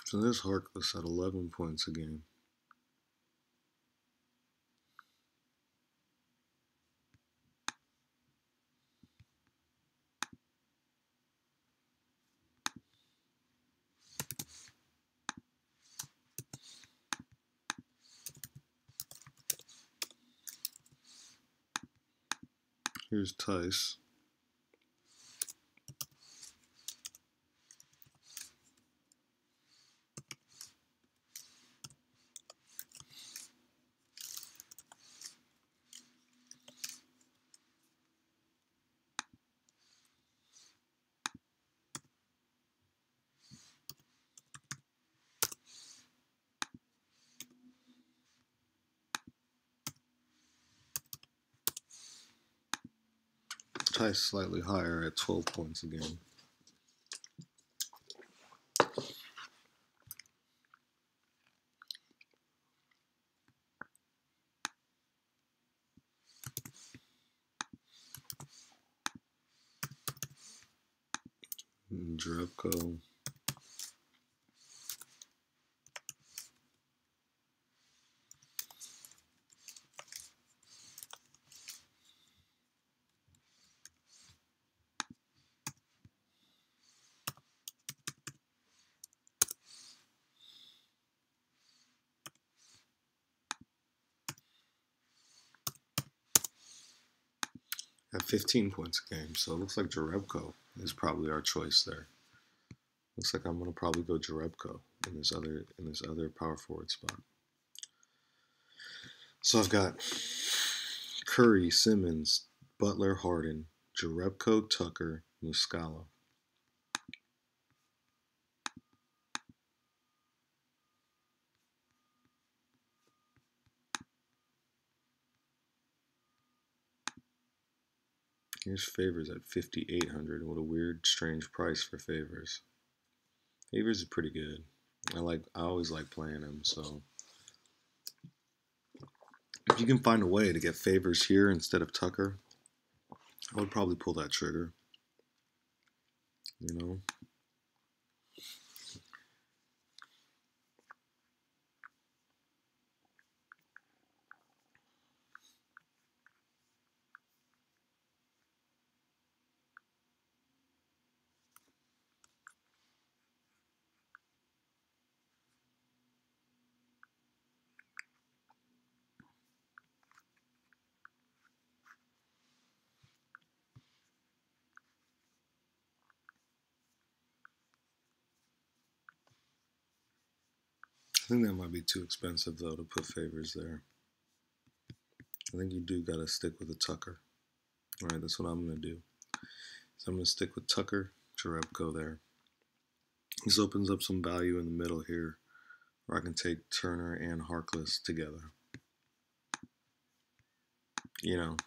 So this Harkless at 11 points a game. Here's Tice. Tice slightly higher at 12 points a game. Jerebko. At 15 points a game, so it looks like Jerebko is probably our choice there. Looks like I'm gonna probably go Jerebko in this other power forward spot. So I've got Curry, Simmons, Butler, Harden, Jerebko, Tucker, Muscala. Here's Favors at 5,800. What a weird, strange price for Favors. Favors is pretty good. I always like playing him. So if you can find a way to get Favors here instead of Tucker, I would probably pull that trigger. You know. I think that might be too expensive, though, to put Favors there. I think you do got to stick with a Tucker. All right, that's what I'm going to do. So I'm going to stick with Tucker, Jerebko there. This opens up some value in the middle here, where I can take Turner and Harkless together. You know,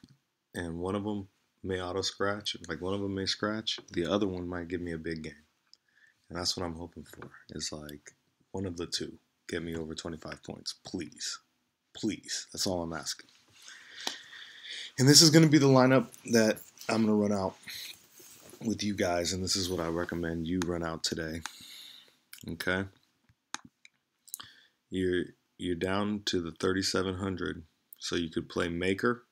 and one of them may auto-scratch. Like, one of them may scratch. The other one might give me a big game. And that's what I'm hoping for. It's like, one of the two. Get me over 25 points, please. Please. That's all I'm asking. And this is going to be the lineup that I'm going to run out with you guys. And this is what I recommend you run out today. Okay? You're down to the 3,700. So you could play Maker.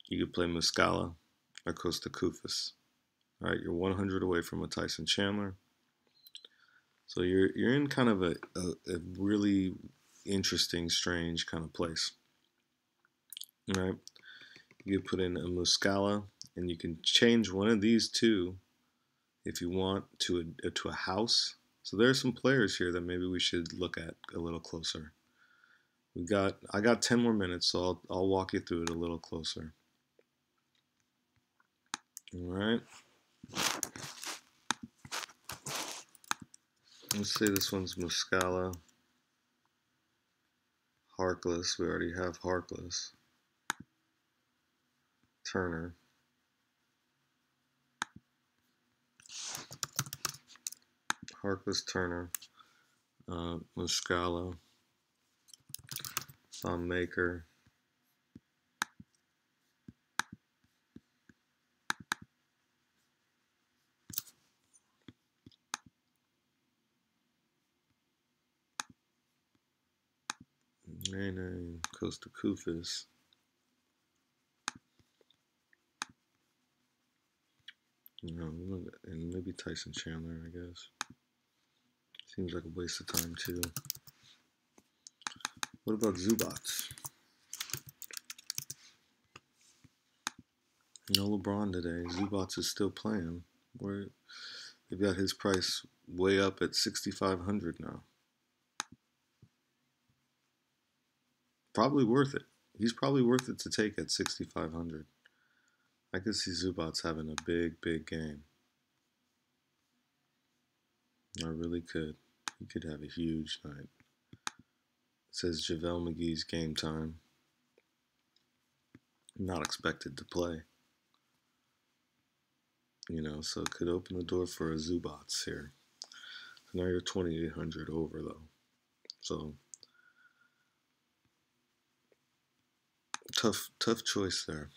You could play Muscala or Costa Kufis. All right, you're 100 away from a Tyson Chandler. So you're in kind of a really interesting, strange kind of place. All right, you could put in a Muscala, and you can change one of these two if you want to a house. So there are some players here that maybe we should look at a little closer. I got 10 more minutes, so I'll walk you through it a little closer. All right. Let's say this one's Muscala. Harkless. We already have Harkless. Turner. Harkless, Turner. Muscala. Maker. Nene, Costa Kufis. You know, and maybe Tyson Chandler, I guess. Seems like a waste of time, too. What about Zubats? No LeBron today. Zubats is still playing. They've got his price way up at $6,500 now. Probably worth it. He's probably worth it to take at $6,500. I could see Zubats having a big game. I really could. He could have a huge night. It says JaVale McGee's game time. Not expected to play. You know, so it could open the door for a Zubats here. So now you're 2,800 over though. So tough choice there.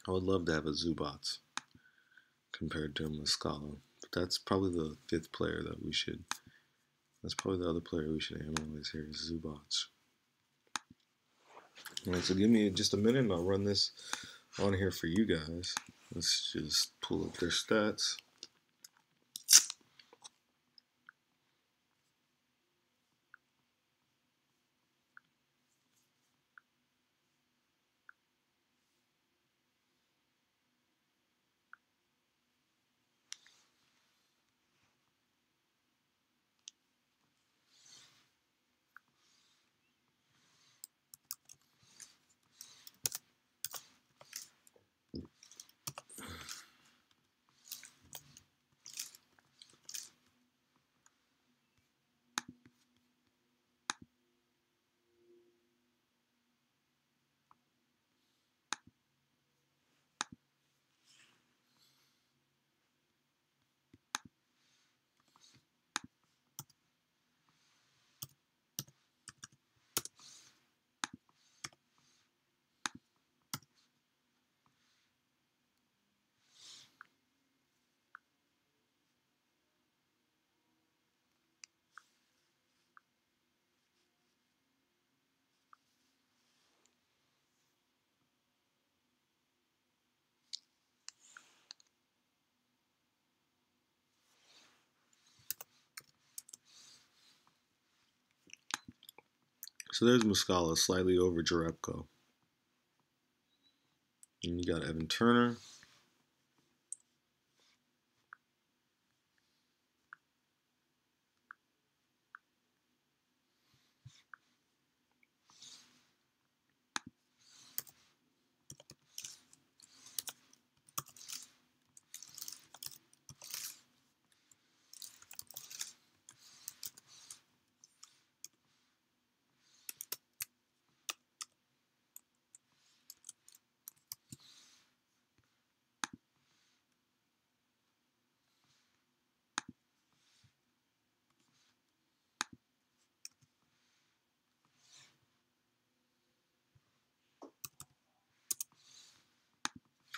I would love to have a Zubats compared to a Muscala. But that's probably the fifth player that we should. That's probably the other player we should analyze here is Zubats. All right, so give me just a minute and I'll run this on here for you guys. Let's just pull up their stats. So there's Muscala, slightly over Jerebko. And you got Evan Turner.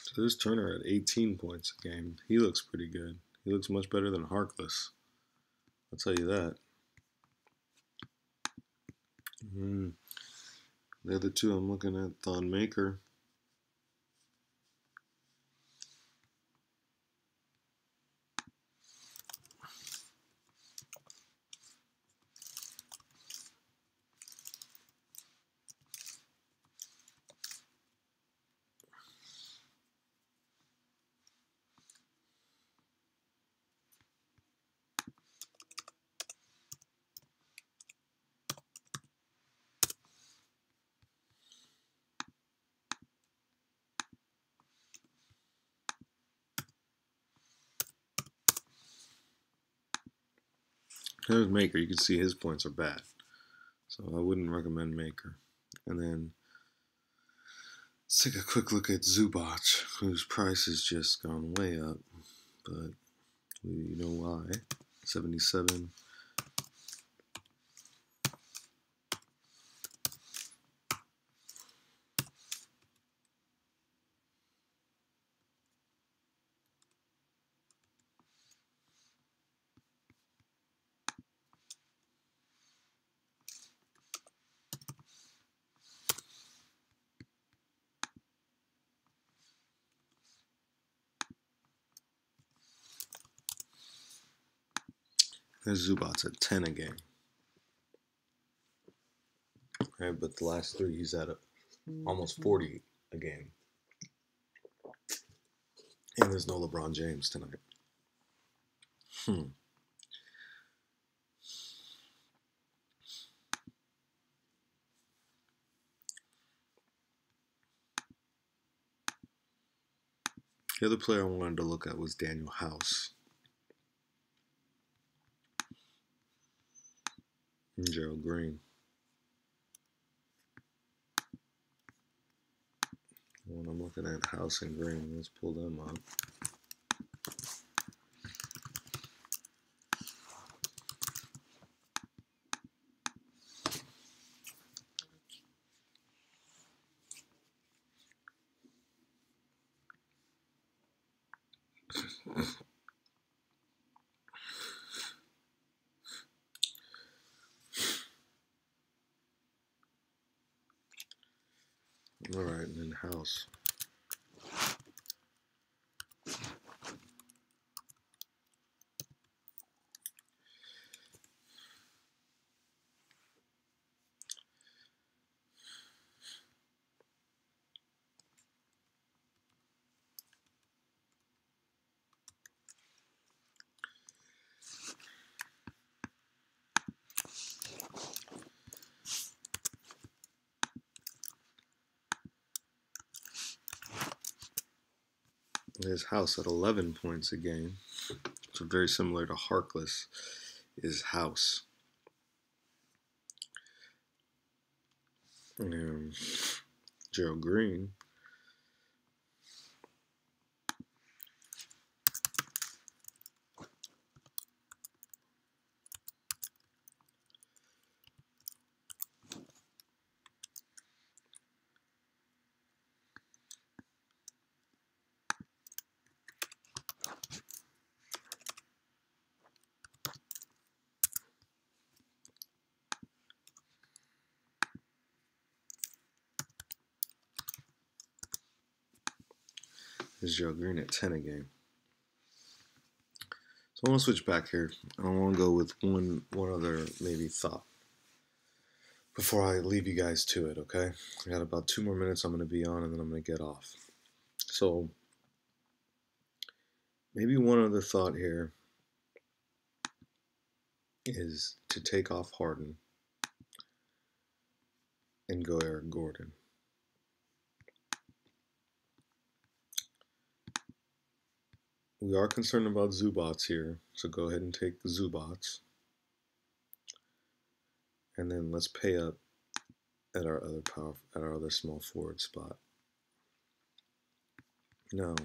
So there's Turner at 18 points a game. He looks pretty good. He looks much better than Harkless. I'll tell you that. The other two I'm looking at, Thon Maker. There's Maker. You can see his points are bad. So I wouldn't recommend Maker. And then let's take a quick look at Zubac, whose price has just gone way up. But you know why. 77. There's Zubats at 10 a game. Right, but the last 3 he's at almost 40 a game. And there's no LeBron James tonight. The other player I wanted to look at was Daniel House. And Gerald Green. When I'm looking at House and Green, let's pull them up. All right, and then House. His House at 11 points a game. So very similar to Harkless is House. And Gerald Green. Is Gerald Green at 10 a game. So I want to switch back here. I want to go with one other maybe thought before I leave you guys to it, okay? I got about 2 more minutes I'm going to be on, and then I'm going to get off. So maybe one other thought here is to take off Harden and go Eric Gordon. We are concerned about Zubats here, so go ahead and take the Zubats. And then let's pay up at our other small forward spot. Now,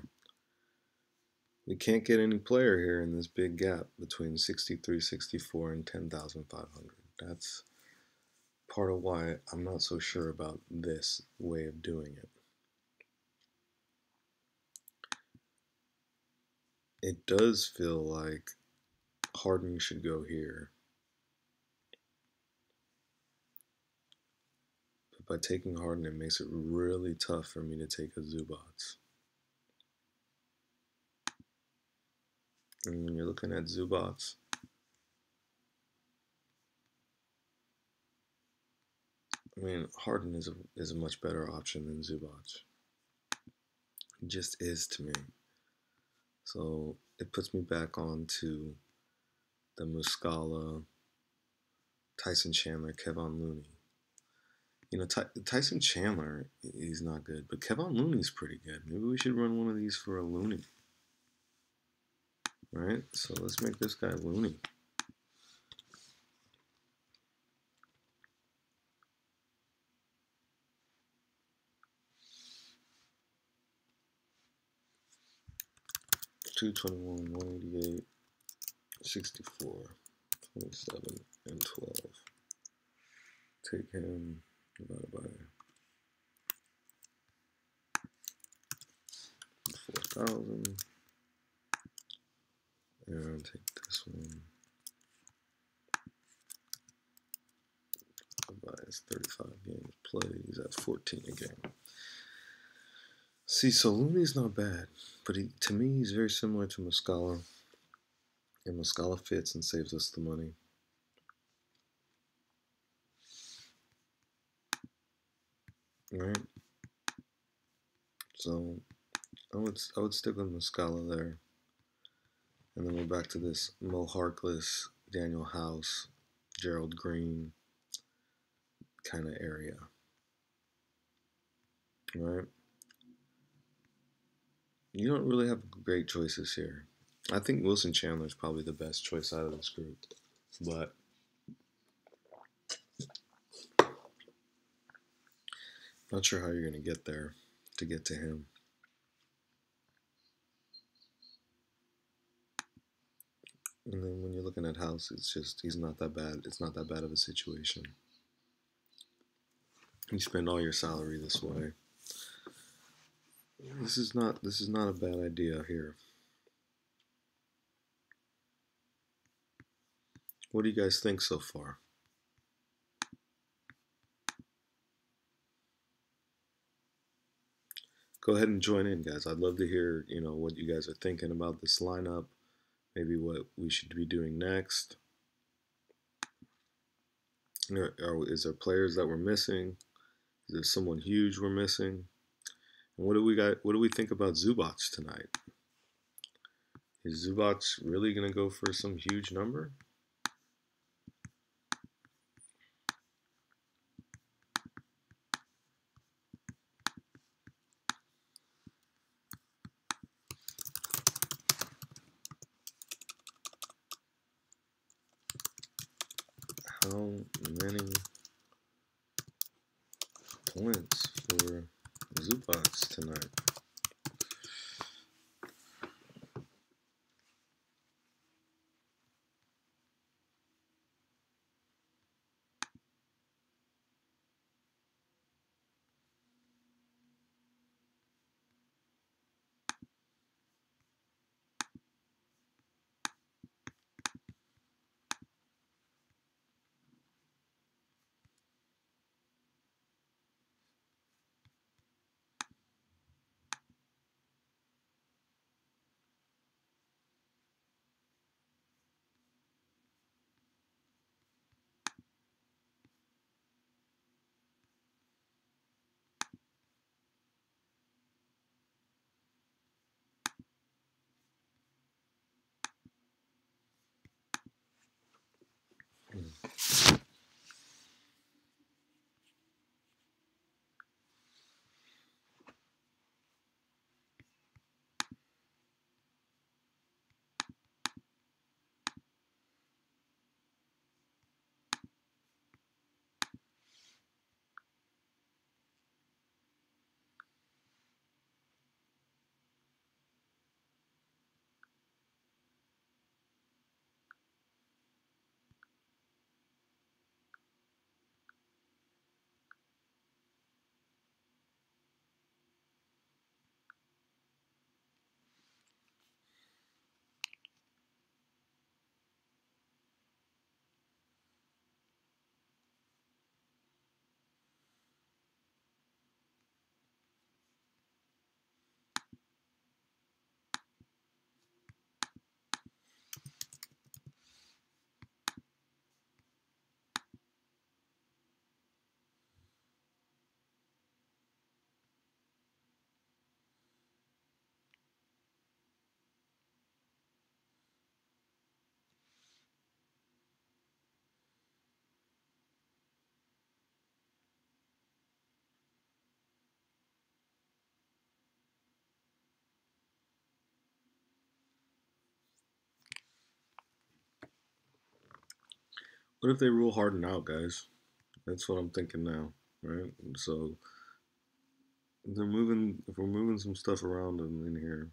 we can't get any player here in this big gap between 63, 64, and 10,500. That's part of why I'm not so sure about this way of doing it. It does feel like Harden should go here. But by taking Harden, it makes it really tough for me to take a Zubats. And when you're looking at Zubats, I mean, Harden is a much better option than Zubats. It just is to me. So it puts me back on to the Muscala, Tyson Chandler, Kevon Looney. You know, Tyson Chandler, he's not good, but Kevon Looney's pretty good. Maybe we should run one of these for a Looney. Right? So let's make this guy Looney. $221, 188, 64, 27, and 12. Take him divided by 4,000. And take this one. By his 35 games played, he's at 14 a game. See, so Looney's not bad, but to me, he's very similar to Muscala And Muscala fits and saves us the money. All right. So I would stick with Muscala there. And then we're back to this Mo Harkless, Daniel House, Gerald Green kind of area. All right. You don't really have great choices here. I think Wilson Chandler is probably the best choice out of this group. But not sure how you're going to get there to get to him. And then when you're looking at House, it's just he's not that bad. It's not that bad of a situation. You spend all your salary this way. This is not a bad idea here. What do you guys think so far? Go ahead and join in, guys. I'd love to hear, what you guys are thinking about this lineup. Maybe what we should be doing next. Is there players that we're missing? Is there someone huge we're missing? And what do we got? What do we think about Zubac tonight? Is Zubac really going to go for some huge number? How many points for Zubac tonight? What if they rule Harden out, guys? That's what I'm thinking now, right? So if we're moving some stuff around in here.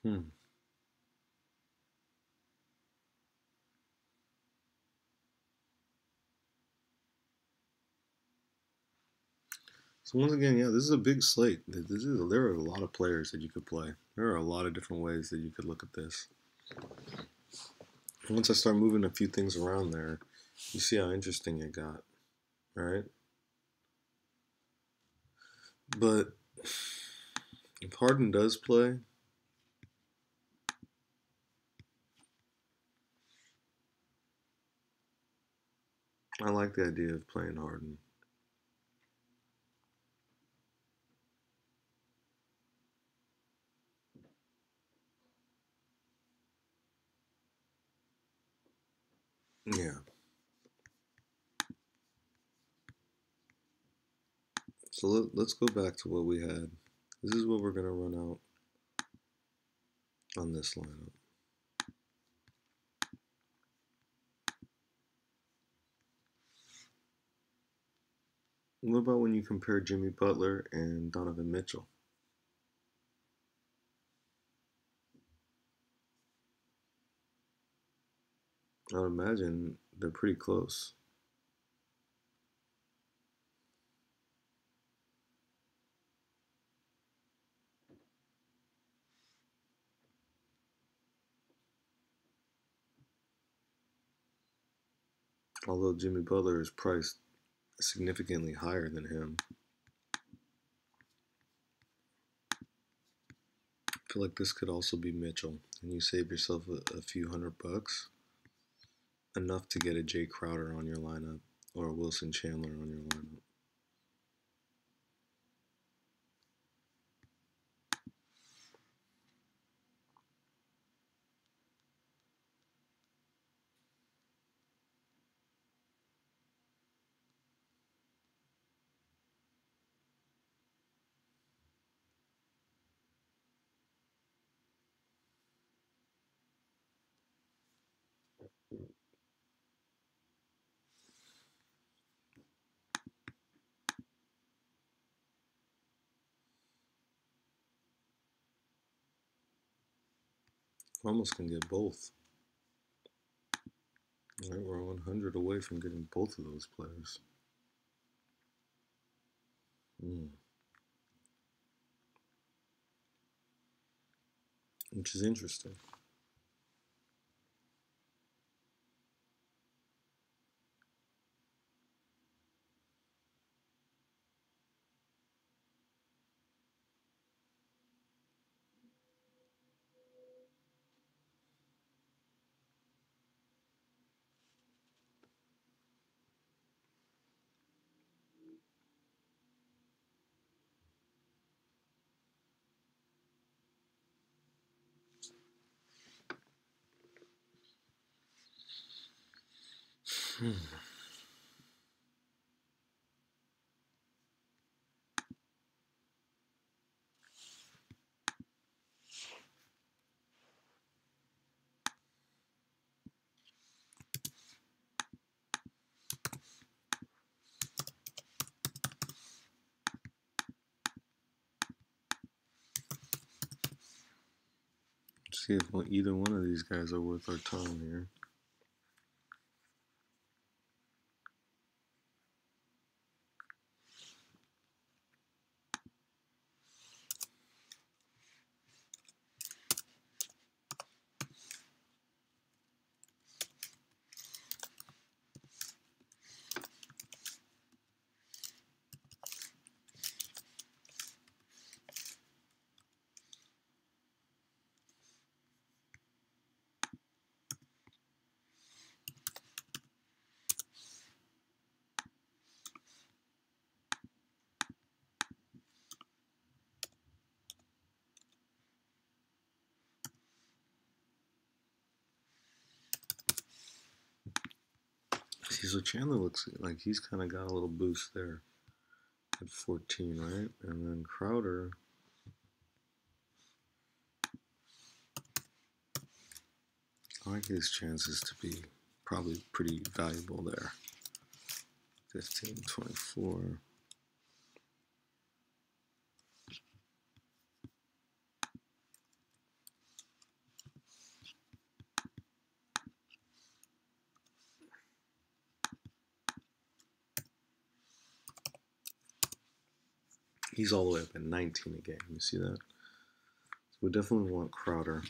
Hmm. So once again, yeah, this is a big slate. There are a lot of players that you could play. There are a lot of different ways that you could look at this. Once I start moving a few things around there, you see how interesting it got, right? But if Harden does play, I like the idea of playing Harden. Yeah. So let's go back to what we had. This is what we're going to run out on this lineup. What about when you compare Jimmy Butler and Donovan Mitchell? I would imagine they're pretty close. Although Jimmy Butler is priced significantly higher than him. I feel like this could also be Mitchell, and you save yourself a few $100, enough to get a Jay Crowder on your lineup or a Wilson Chandler on your lineup. Almost can get both. All right, we're 100 away from getting both of those players. Which is interesting. See if either one of these guys are worth our time here. See, so Chandler looks like he's kind of got a little boost there at 14, right? And then Crowder, I like his chances to be probably pretty valuable there. 15, 24. He's all the way up at 19 a game. You see that? So we definitely want Crowder.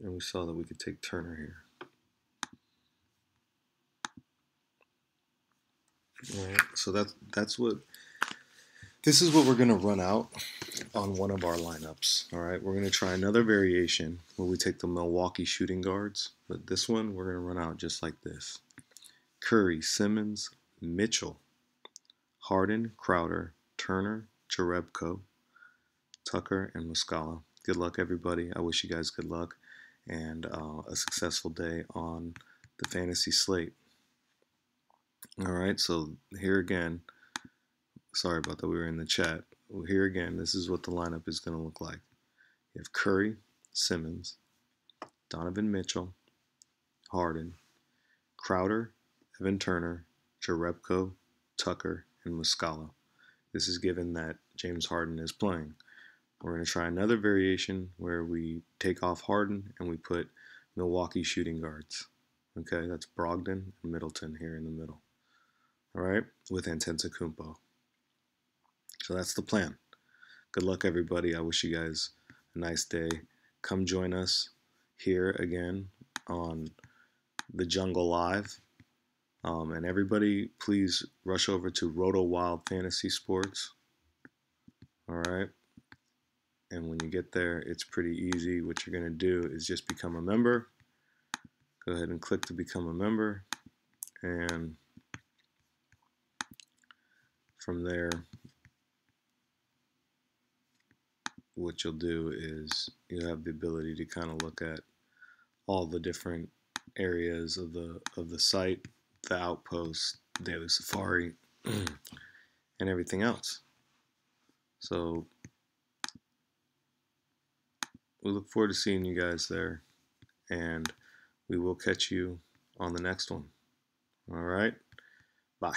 And we saw that we could take Turner here. All right, so this is what we're going to run out on one of our lineups. All right, we're going to try another variation where we take the Milwaukee shooting guards, but this one we're going to run out just like this. Curry, Simmons, Mitchell, Harden, Crowder, Turner, Jerebko, Tucker, and Muscala. Good luck, everybody. I wish you guys good luck and a successful day on the fantasy slate. All right, so here again, sorry about that, we were in the chat. Well, here again, this is what the lineup is going to look like. You have Curry, Simmons, Donovan Mitchell, Harden, Crowder, Evan Turner, Jerebko, Tucker, and Muscala. This is given that James Harden is playing. We're going to try another variation where we take off Harden and we put Milwaukee shooting guards. Okay, that's Brogdon and Middleton here in the middle. All right, with Antetokounmpo. So that's the plan. Good luck, everybody. I wish you guys a nice day. Come join us here again on the Jungle Live. And everybody, please rush over to RotoWild Fantasy Sports. All right. And when you get there, it's pretty easy. What you're going to do is just become a member. Go ahead and click to become a member. And from there, what you'll do is you have the ability to kind of look at all the different areas of the site, the outpost, daily safari, and everything else. So we look forward to seeing you guys there, and we will catch you on the next one. All right, bye.